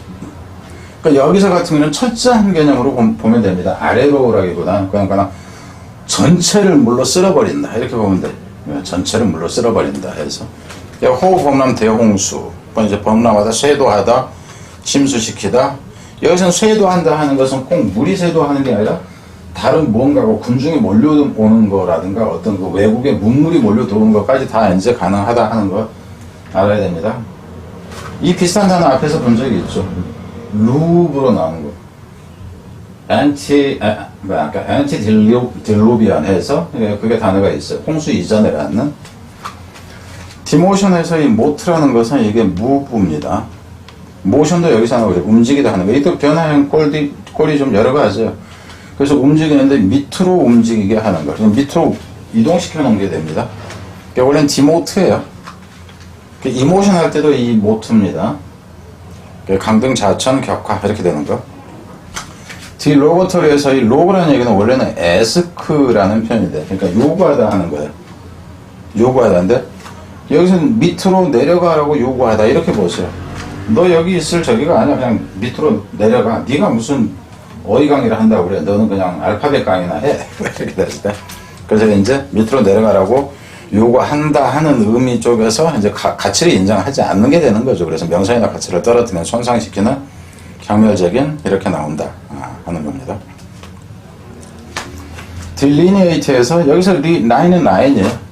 그러니까 여기서 같은 경우는 철저한 개념으로 보면 됩니다. 아래로라기보다 그냥 전체를 물로 쓸어버린다 이렇게 보면 돼. 전체를 물로 쓸어버린다 해서 호우, 범람, 대홍수. 이제 범람하다, 쇄도하다, 침수시키다. 여기서는 쇄도한다 하는 것은 꼭 물이 쇄도하는 게 아니라 다른 무언가가 군중이 몰려오는 거라든가 어떤 그 외국의 문물이 몰려들어오는 것까지 다 이제 가능하다 하는 거 알아야 됩니다. 이 비슷한 단어 앞에서 본 적이 있죠. 루브로 나온 거. 안티딜루비안 해서 그게 단어가 있어요. 홍수 이전에 라는. 디모션에서 이 모트라는 것은 이게 무브입니다. 모션도 여기서 나오죠. 움직이다 하는 거. 이또 변화형 꼴이 좀 여러 가지예요. 그래서 움직이는데 밑으로 움직이게 하는 거. 그럼 밑으로 이동시켜 놓은 게 됩니다. 원래는 디모트예요. 이모션 할 때도 이 모트입니다. 강등, 자천, 격화 이렇게 되는 거. 디로거토리에서 이 로그라는 얘기는 원래는 에스크라는 표현이 돼. 그러니까 요구하다 하는 거예요. 요구하다인데 여기서는 밑으로 내려가라고 요구하다 이렇게 보세요. 너 여기 있을 저기가 아니야. 그냥 밑으로 내려가. 네가 무슨 어휘 강의를 한다고 그래. 너는 그냥 알파벳 강의나 해. 이렇게 됐을 때. 그래서 이제 밑으로 내려가라고 요구한다 하는 의미 쪽에서 이제 가치를 인정하지 않는 게 되는 거죠. 그래서 명사이나 가치를 떨어뜨리는 손상시키는 경멸적인 이렇게 나온다 하는 겁니다. 딜리니에이트에서 여기서 라인은 라인이에요.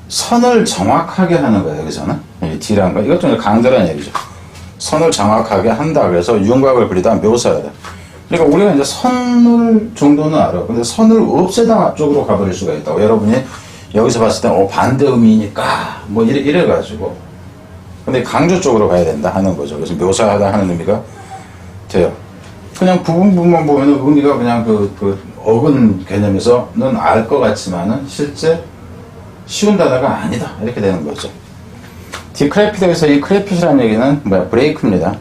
선을 정확하게 하는 거예요. 여기서는 이 D라는 거 이것 좀 강조라는 얘기죠. 선을 정확하게 한다. 그래서 윤곽을 그리다 묘사하다. 그러니까 우리가 이제 선을 정도는 알아. 근데 선을 없애다 쪽으로 가버릴 수가 있다고. 여러분이 여기서 봤을 때 반대 의미니까 뭐 이래가지고. 근데 강조 쪽으로 가야 된다 하는 거죠. 그래서 묘사하다 하는 의미가 돼요. 그냥 부분만 보면은 의미가 그냥 그 어근 개념에서는 알 것 같지만은 실제 쉬운 단어가 아니다 이렇게 되는 거죠. 디크래피드에서 이 크래핏이라는 얘기는 브레이크입니다.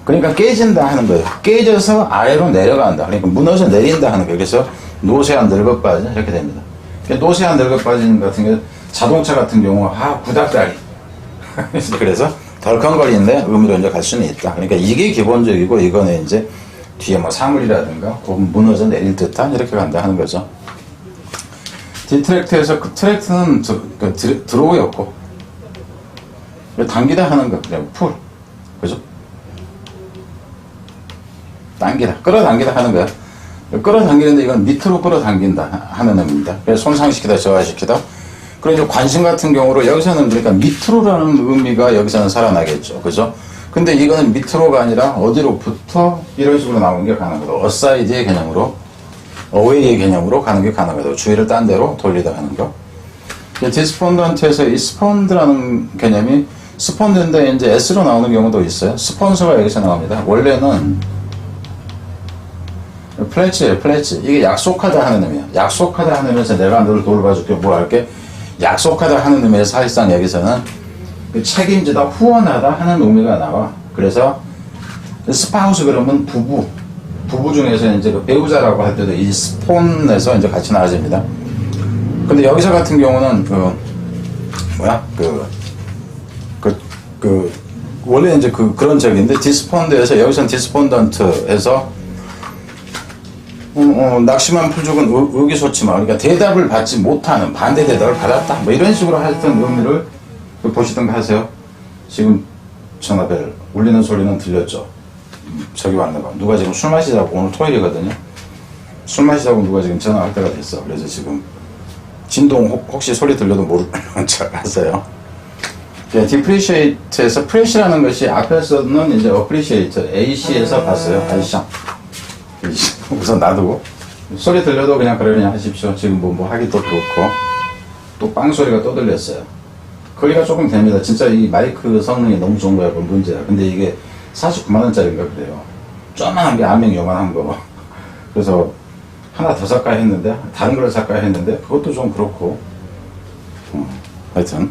그러니까 깨진다 하는 거예요. 깨져서 아래로 내려간다. 그러니까 무너져 내린다 하는 거예요. 그래서 노쇠한 늙어빠지 이렇게 됩니다. 노쇠한 늙어빠지는 같은 게 자동차 같은 경우 구닥다리 그래서 덜컹거리는데 의미로 이제 갈 수는 있다. 그러니까 이게 기본적이고 이거는 이제 뒤에 뭐 사물이라든가 혹은 무너져 내릴 듯한 이렇게 간다 하는 거죠. 디트랙트에서 그 트랙트는 드로우였고 당기다 하는 거 그냥 풀 그죠? 당기다 끌어당기다 하는 거야. 끌어당기는데 이건 밑으로 끌어당긴다 하는 의미입니다. 그래서 손상시키다, 저하시키다. 그리고 관심 같은 경우로 여기서는 그러니까 밑으로라는 의미가 여기서는 살아나겠죠. 그죠? 근데 이거는 밑으로가 아니라 어디로부터 이런 식으로 나오는 게 가능하다. 어사이드의 개념으로, 어웨이의 개념으로 가는 게 가능하다. 주의를 딴 데로 돌리다 하는 거. 디스폰던트에서 이 스폰드라는 개념이 스폰드인데 이제 S로 나오는 경우도 있어요. 스폰서가 여기서 나옵니다. 원래는 플래치예요, 플래치. 이게 약속하다 하는 의미야. 약속하다 하는 의미에서 내가 너를 돌봐줄게, 뭘 할게. 약속하다 하는 의미에서 사실상 여기서는 책임지다, 후원하다 하는 의미가 나와. 그래서 스파우스 그러면 부부 중에서 이제 그 배우자라고 할 때도 이 스폰에서 이제 같이 나와집니다. 근데 여기서 같은 경우는 원래 이제 그런 적인데 디스폰드에서 여기서는 디스폰던트에서 낙심한 풀죽은 의기소침하, 그러니까 대답을 받지 못하는, 반대 대답을 받았다 뭐 이런 식으로 하였던 의미를 보시던가 하세요. 지금 전화벨 울리는 소리는 들렸죠? 저기 왔나 봐. 누가 지금 술 마시자고, 오늘 토요일이거든요. 술 마시자고 누가 지금 전화할 때가 됐어. 그래서 지금 진동 혹시 소리 들려도 모르는 척 하세요. 디프리시에이트에서 프레시라는 것이 앞에서는 이제 어프리시에이트 AC에서 봤어요. 아이샹. 우선 놔두고 소리 들려도 그냥 그러냐 하십시오. 지금 뭐 하기도 그렇고 또 빵 소리가 또 들렸어요. 거리가 조금 됩니다. 진짜 이 마이크 성능이 너무 좋은 거야. 그건 문제야. 근데 이게 49만원짜리인가 그래요. 조그만한 게 안명 요만한 거. 그래서 하나 더 살까 했는데, 다른 걸 살까 했는데, 그것도 좀 그렇고. 하여튼.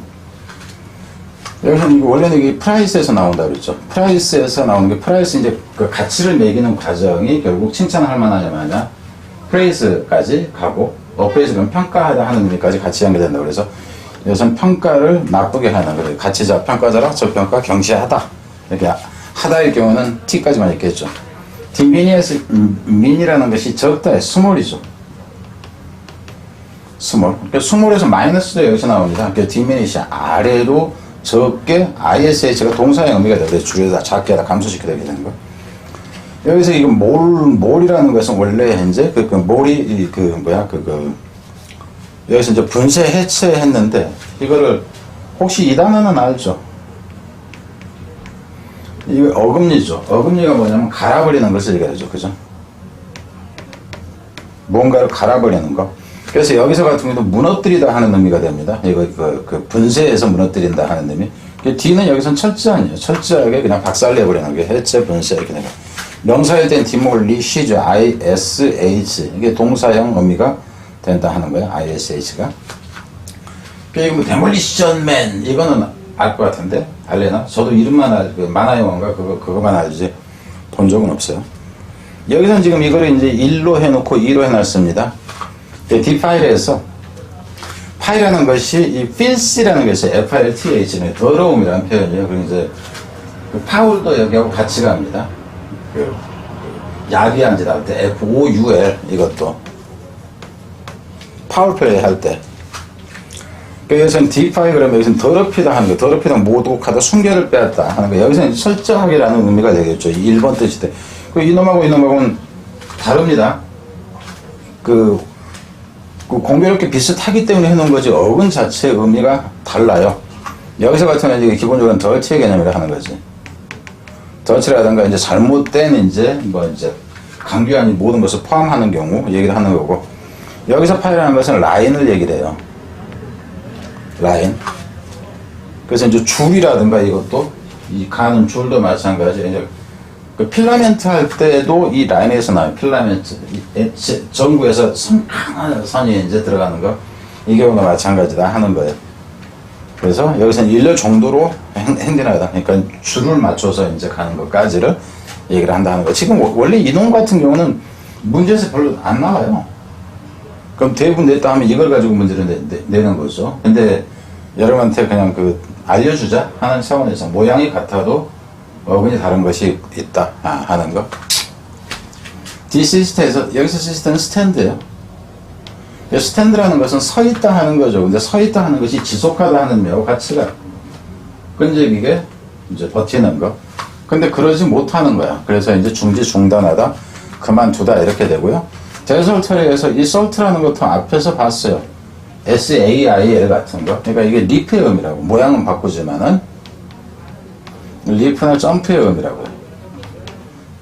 여기서는 원래는 이게 프라이스에서 나온다 그랬죠. 프라이스에서 나오는 게, 프라이스 이제 그 가치를 매기는 과정이 결국 칭찬할 만하냐 마냐, 프레이스까지 가고, 어프레이스는 평가하다 하는 의미까지 같이 연결된다. 그래서 여기서는 평가를 나쁘게 하는 거예요. 가치자, 평가자라, 저평가, 경시하다. 이렇게 하다의 경우는 T까지만 있겠죠. 민이라는 것이 적다의 스몰이죠. 스몰. 그러니까 스몰에서 마이너스도 여기서 나옵니다. 그러니까 디미니시 아래로 적게 ISH가 동사의 의미가 되고 줄여다, 작게 하다, 감소시키다 이렇게 되는 거. 여기서 이거 몰이라는 것은 원래 현재 몰이 여기서 이제 분쇄 해체했는데 이거를 혹시 이 단어는 알죠? 이거 어금니죠. 어금니가 뭐냐면 갈아버리는 것을 얘기하죠. 그죠? 뭔가를 갈아버리는 거. 그래서 여기서 같은 경우도 무너뜨리다 하는 의미가 됩니다. 이거 분쇄해서 무너뜨린다 하는 의미. D는 여기선 철저하네요. 철저하게 그냥 박살내버리는 게 해체, 분쇄 이렇게 되는 거. 명사에 된 디몰리시죠. ISH. 이게 동사형 의미가 된다 하는 거예요. ISH가. 이거 뭐 데몰리션맨 이거는 알 것 같은데 알래나? 저도 이름만 만화 영화인가 그거만 알지 본 적은 없어요. 여기서는 지금 이거를 이제 1로 해놓고 2로 해놨습니다. D 파일에서 파이라는 것이 이 filthy라는 것이 FILTH는 더러움이라는 표현이에요. 그리고 이제 파울도 여기하고 같이 갑니다. 야비한 짓 할 때 FOUL 이것도 파울 플레이 할 때. 여기서는 D5 그러면 여기서는 더럽히다 하는 거, 더럽히다, 모독하다, 순결을 빼앗다 하는 거. 여기서는 철저하게라는 의미가 되겠죠. 1번 뜻이 돼. 그 이놈하고 이놈하고는 다릅니다. 공교롭게 비슷하기 때문에 해놓은 거지, 어근 자체의 의미가 달라요. 여기서 같은 경우는 기본적으로는 덜티의 개념이라 하는 거지. 덜티라든가 이제 잘못된 이제 강규한 모든 것을 포함하는 경우 얘기를 하는 거고, 여기서 파이라는 것은 라인을 얘기를 해요. 라인. 그래서 이제 줄이라든가 이것도, 이 가는 줄도 마찬가지. 이제 그 필라멘트 할 때도 이 라인에서 나와요. 필라멘트. 전구에서 선명한 선이 이제 들어가는 거. 이 경우가 마찬가지다 하는 거예요. 그래서 여기서는 일렬 정도로 핸디나다. 그러니까 줄을 맞춰서 이제 가는 것까지를 얘기를 한다 하는 거. 지금 원래 이놈 같은 경우는 문제에서 별로 안 나와요. 그럼 대부분 냈다 하면 이걸 가지고 문제를 내는 거죠. 근데 여러분한테 그냥 알려주자 하는 차원에서 모양이 같아도 어근이 다른 것이 있다 하는 거. 디시스트에서 여기서 시스템은 스탠드예요. 스탠드라는 것은 서 있다 하는 거죠. 근데 서 있다 하는 것이 지속하다 하는 매우 가치가 끈질기게 이제 버티는 거. 근데 그러지 못하는 거야. 그래서 이제 중지 중단하다, 그만두다 이렇게 되고요. 데설터리에서 이 솔트라는 것도 앞에서 봤어요. SAIL 같은 거. 그러니까 이게 리프의 의미라고. 모양은 바꾸지만은 리프나 점프의 의미라고요.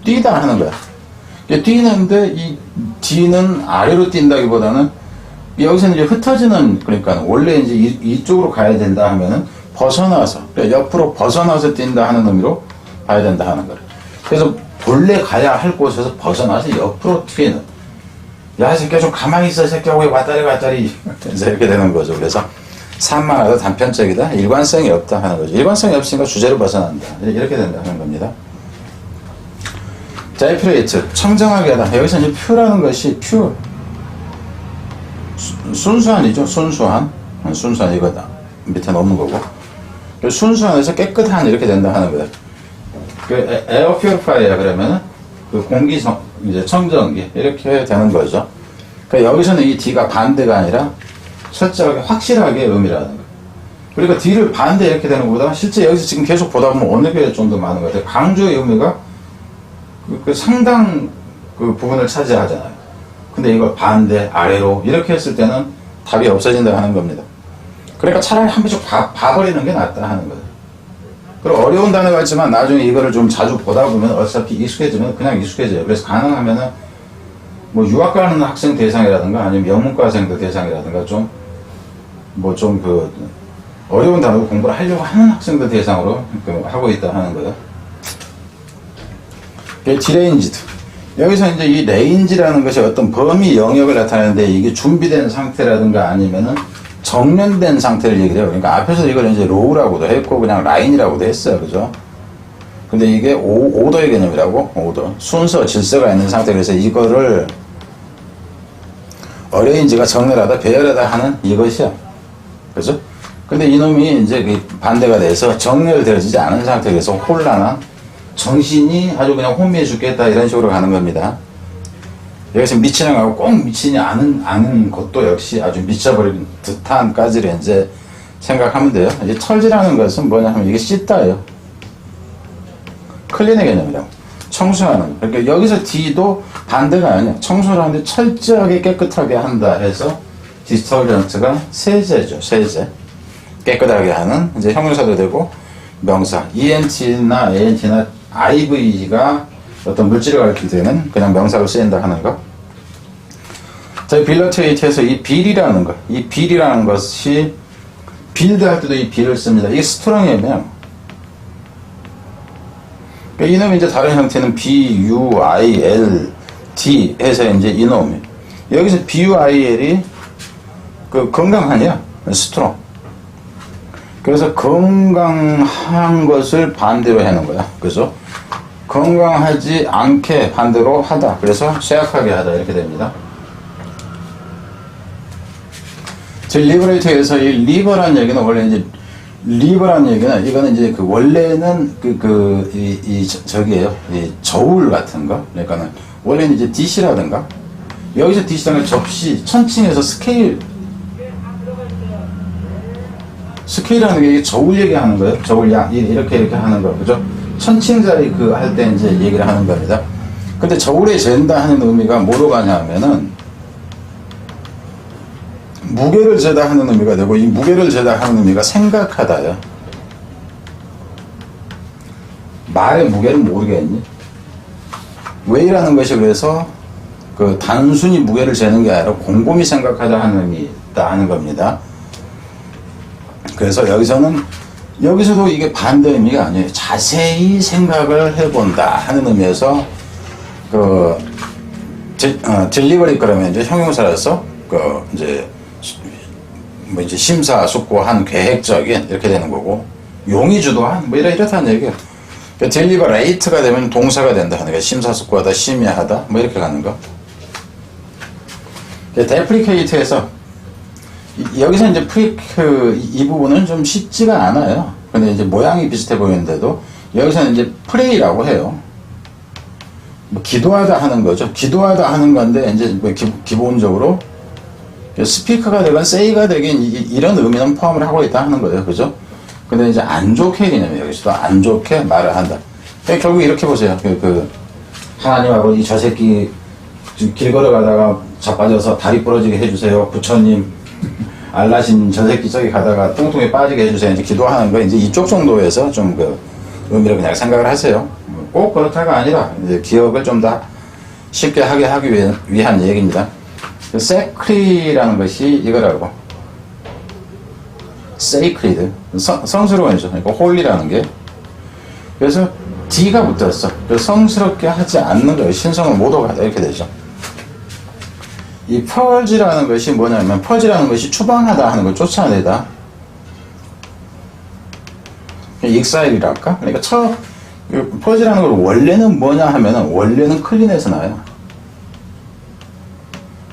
뛰다 하는 거야. 뛰는데 이 D는 아래로 뛴다기보다는 여기서는 이제 흩어지는, 그러니까 원래 이제 이쪽으로 가야 된다 하면은 벗어나서, 옆으로 벗어나서 뛴다 하는 의미로 봐야 된다 하는 거예요. 그래서 본래 가야 할 곳에서 벗어나서 옆으로 튀는. 야, 이 새끼야 좀 가만히 있어, 이 새끼야. 왜 왔다리 갔다리. 그래서 이렇게 되는 거죠. 그래서 산만하다, 단편적이다, 일관성이 없다 하는 거죠. 일관성이 없으니까 주제를 벗어난다. 이렇게 된다 하는 겁니다. 자, 에피레이트. 청정하게 하다. 여기서 이제 퓨라는 것이 순수한이죠. 순수한 이거다. 밑에 넣는 거고. 순수한에서 깨끗한 이렇게 된다 하는 거예요. 그 에어 퓨어파이어 그러면은 그 공기 이제 청정기 이렇게 되는 거죠. 그러니까 여기서는 이 D가 반대가 아니라 철저하게 확실하게 의미라는 거예요. 그리고 D를 반대 이렇게 되는 것보다 실제 여기서 지금 계속 보다 보면 어느 게 좀 더 많은 것 같아요. 강조의 의미가 그 상당 그 부분을 차지하잖아요. 근데 이걸 반대 아래로 이렇게 했을 때는 답이 없어진다 하는 겁니다. 그러니까 차라리 한 번씩 봐버리는 게 낫다 하는 거예요. 그리고 어려운 단어가 있지만 나중에 이거를 좀 자주 보다 보면 어차피 익숙해지면 그냥 익숙해져요. 그래서 가능하면은 뭐 유학 가는 학생 대상이라든가 아니면 영문과생들 대상이라든가 좀 그 어려운 단어 공부를 하려고 하는 학생들 대상으로 하고 있다 하는 거예요. 디레인지드. 여기서 이제 이 레인지라는 것이 어떤 범위 영역을 나타내는데 이게 준비된 상태라든가 아니면은 정련된 상태를 얘기해요. 그러니까 앞에서 이걸 이제 로우라고도 했고 그냥 라인이라고도 했어요. 그죠? 근데 이게 오더의 개념이라고. 오더. 순서, 질서가 있는 상태. 그래서 이거를 어레인지가 정렬하다, 배열하다 하는 이것이야. 그죠? 근데 이놈이 이제 그 반대가 돼서 정렬되어지지 않은 상태에서 혼란한, 정신이 아주 그냥 혼미해 죽겠다 이런 식으로 가는 겁니다. 여기서 미치는 거하고 꼭 미치지 않은 것도 역시 아주 미쳐버린 듯한까지를 이제 생각하면 돼요. 이제 철지라는 것은 뭐냐 하면 이게 씻다예요. 클린의 개념이라고. 청소하는. 그러니까 여기서 D도 반대가 아니야. 청소를 하는데 철저하게 깨끗하게 한다 해서 디스터전트가 세제죠. 세제. 깨끗하게 하는 이제 형용사도 되고 명사. ENT나 ANT나 IV가 어떤 물질을 가리킬 때는 그냥 명사로 쓰인다 하는 거. 자, 빌러트레이트에서 이 빌이라는 거, 이 빌이라는 것이 빌드 할 때도 이 빌을 씁니다. 이게 스트롱이면 그러니까 이놈이 이제 다른 형태는 BUIL D 해서 이제 이놈이 여기서 BUIL이 그 건강하냐 스트롱. 그래서 건강한 것을 반대로 하는 거야. 그래서 건강하지 않게 반대로 하다. 그래서 쇠약하게 하다 이렇게 됩니다. 제 리버레이터에서 이 리버란 얘기는 원래 이제 리버란 얘기는 이거는 이제 그 원래는 저기에요. 이 저울 같은 거. 그러니까는 원래는 이제 디시라든가 여기서 디시라는 접시 천칭에서 스케일이라는 게 저울 얘기하는 거예요. 저울 양 이렇게 하는 거 그죠? 천칭자리 그 할 때 이제 얘기를 하는 겁니다. 근데 저울에 잰다 하는 의미가 뭐로 가냐면은 무게를 재다 하는 의미가 되고 이 무게를 재다 하는 의미가 생각하다요. 말의 무게는 모르겠니? 웨이라는 것이 그래서 그 단순히 무게를 재는 게 아니라 곰곰이 생각하다 하는 의미다 하는 겁니다. 그래서 여기서도 이게 반대 의미가 아니에요. 자세히 생각을 해본다 하는 의미에서 딜리버리 그러면 이제 형용사라서 이제 심사숙고한 계획적인 이렇게 되는 거고 용의 주도한 뭐 이렇다는 얘기예요. 딜리버레이트가 되면 동사가 된다 하는 거 심사숙고하다, 심의하다 뭐 이렇게 가는 거. 데프리케이트에서 여기서 이제 이 부분은 좀 쉽지가 않아요. 근데 이제 모양이 비슷해 보이는데도 여기서는 이제 프레이라고 해요. 뭐 기도하다 하는 거죠. 기도하다 하는 건데 이제 뭐 기본적으로 스피커가 되건 세이가 되긴 이런 의미는 포함을 하고 있다 하는 거예요. 그죠? 근데 이제 안 좋게 개념이에요. 여기서도 안 좋게 말을 한다. 결국 이렇게 보세요. 하나님하고 이 저 새끼 지금 길 걸어가다가 자빠져서 다리 부러지게 해주세요. 부처님, 알라신 저 새끼 저기 가다가 똥통에 빠지게 해주세요. 이제 기도하는 거 이제 이쪽 정도에서 좀 그 의미를 그냥 생각을 하세요. 꼭 그렇다가 아니라 이제 기억을 좀 더 쉽게 하기 위한 얘기입니다. 세크리라는 것이 이거라고. sacred. 성스러운 거죠. 그러니까 홀리라는 게. 그래서 D가 붙었어. 성스럽게 하지 않는 거예요. 신성을 못 오가다. 이렇게 되죠. 이 펄지라는 것이 뭐냐면, 펄지라는 것이 추방하다 하는 걸 쫓아내다. 익사일이랄까? 그러니까 펄지라는 걸 원래는 뭐냐 하면은, 원래는 클린에서 나와요.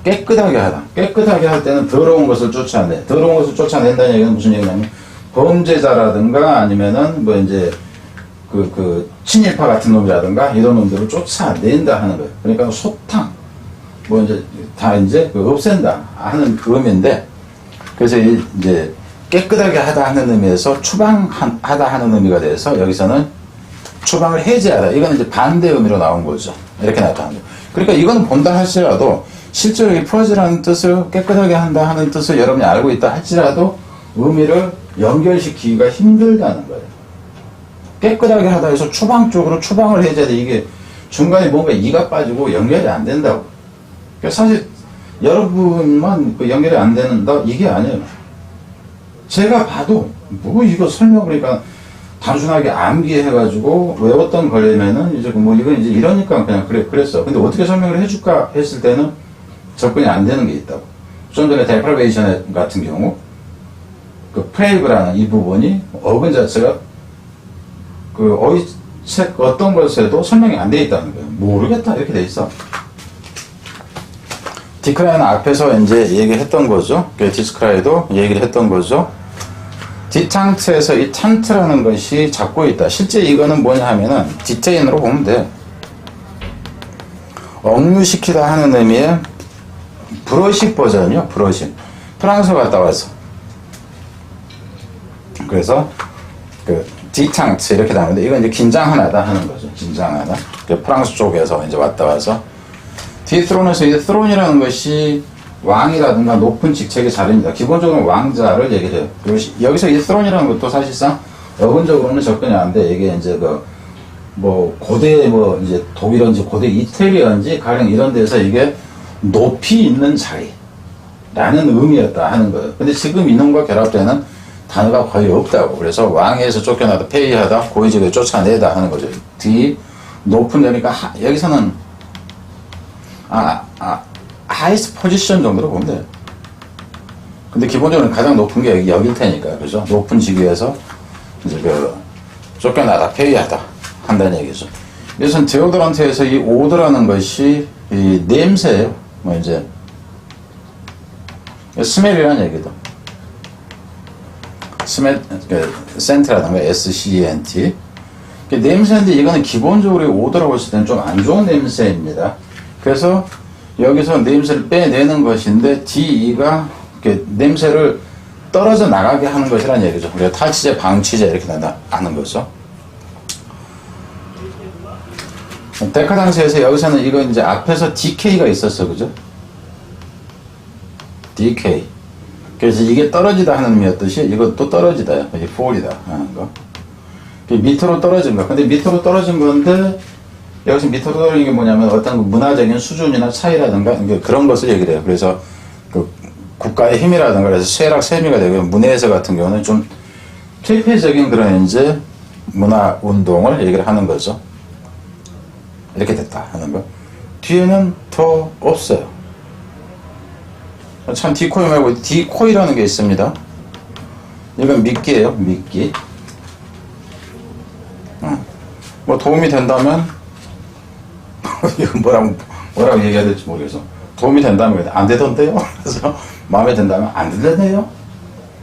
깨끗하게 하다. 깨끗하게 할 때는 더러운 것을 쫓아내. 더러운 것을 쫓아낸다는 얘기는 무슨 얘기냐면, 범죄자라든가 아니면은 뭐 이제 친일파 같은 놈이라든가 이런 놈들을 쫓아낸다 하는 거예요. 그러니까 소탕, 뭐 이제 다 이제 없앤다 하는 의미인데, 그래서 이제 깨끗하게 하다 하는 의미에서 추방하다 하는 의미가 돼서 여기서는 추방을 해제하다. 이거는 이제 반대 의미로 나온 거죠. 이렇게 나타나는 거예요. 그러니까 이거는 본다 할지라도 실제로 이 펄즈라는 뜻을 깨끗하게 한다 하는 뜻을 여러분이 알고 있다 할지라도 의미를 연결시키기가 힘들다는 거예요. 깨끗하게 하다 해서 추방 쪽으로 추방을 해줘야 돼. 이게 중간에 뭔가 이가 빠지고 연결이 안 된다고. 그러니까 사실 여러분만 연결이 안 되는다 이게 아니에요. 제가 봐도 뭐 이거 설명하니까 단순하게 암기해가지고 외웠던 걸리면은 이제 뭐 이건 이제 이러니까 그냥 그랬어. 근데 어떻게 설명을 해줄까 했을 때는 접근이 안 되는 게 있다고. 좀 전에 데프라베이션 같은 경우 그 프레이브라는 이 부분이 어근 자체가 그 어휘책 어떤 것에도 설명이 안 돼 있다는 거예요. 모르겠다 이렇게 돼 있어. 디크라이는 앞에서 이제 얘기했던 거죠. 디스크라이도 얘기를 했던 거죠. 디탕트에서 이 탄트라는 것이 잡고 있다. 실제 이거는 뭐냐 하면은 디테인으로 보면 돼. 억류시키다 하는 의미의 불어식 버전이요. 불어식. 프랑스 갔다 와서. 그래서 디탕트 이렇게 나오는데 이건 이제 긴장하다 하는 거죠. 긴장하다. 프랑스 쪽에서 이제 왔다 와서 디스트론에서 이 스론이라는 것이 왕이라든가 높은 직책의 자리입니다. 기본적으로 왕자를 얘기해요. 그리고 여기서 이 스론이라는 것도 사실상 어근적으로는 접근이 안 돼. 이게 이제 뭐 고대 뭐 이제 독일인지 고대 이태리인지 가령 이런 데서 이게 높이 있는 자리라는 의미였다 하는 거예요. 근데 지금 이놈과 결합되는 단어가 거의 없다고. 그래서 왕에서 쫓겨나다 폐위하다 고위직을 쫓아내다 하는 거죠. 뒤 높은 데니까 여기서는 하이스트 포지션 정도로 보면 돼요. 근데 기본적으로 가장 높은 게 여길 테니까, 그죠? 높은 직위에서 이제 쫓겨나다, 폐위하다 한다는 얘기죠. 그래서 데오드란트에서 이 오드라는 것이 이 냄새예요. 뭐 이제 스멜이라는 얘기도. 스멜, 센트라든가 SCENT. 냄새인데 이거는 기본적으로 오드라고 했을 때는 좀 안 좋은 냄새입니다. 그래서 여기서 냄새를 빼내는 것인데 DE가 냄새를 떨어져 나가게 하는 것이라는 얘기죠. 우리가 탈취제, 방취제 이렇게 하는 거죠. 데카당스에서 여기서는 이거 이제 앞에서 DK가 있었어, 그죠? DK. 그래서 이게 떨어지다 하는 의미였듯이 이것도 떨어지다요. 이게 fall이다 하는 거. 밑으로 떨어진 거. 근데 밑으로 떨어진 건데 여기서 밑으로 떨어진 게 뭐냐면 어떤 문화적인 수준이나 차이라든가 그런 것을 얘기를 해요. 그래서 국가의 힘이라든가 그래서 쇠락, 세미가 되고 문해에서 같은 경우는 좀 퇴폐적인 그런 이제 문화 운동을 얘기를 하는 거죠. 이렇게 됐다 하는 거. 뒤에는 더 없어요. 참 디코이 말고 디코이라는 게 있습니다. 이건 미끼예요. 미끼. 뭐 도움이 된다면 이거 뭐라고 얘기해야 될지 모르겠어. 도움이 된다면 안 되던데요? 그래서 마음에 든다면 안 된다네요?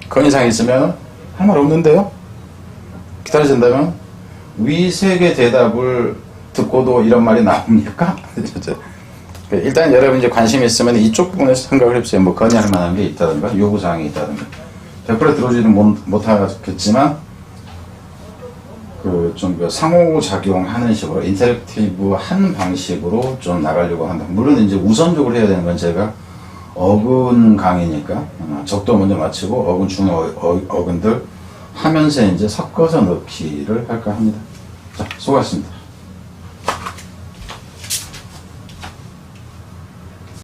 건의사항이 있으면 할 말 없는데요? 기다려진다면 위 세 개 대답을 듣고도 이런 말이 나옵니까? 일단 여러분 이제 관심이 있으면 이쪽 부분에서 생각을 해보세요. 뭐 건의할 만한 게 있다든가 요구사항이 있다든가 100% 들어오지는 못하겠지만 좀 상호작용하는 식으로 인터랙티브 한 방식으로 좀 나가려고 한다. 물론 이제 우선적으로 해야 되는 건 제가 어근 강의니까 적도 먼저 맞추고 어근 중 어근들 하면서 이제 섞어서 넣기를 할까 합니다. 자, 수고하셨습니다.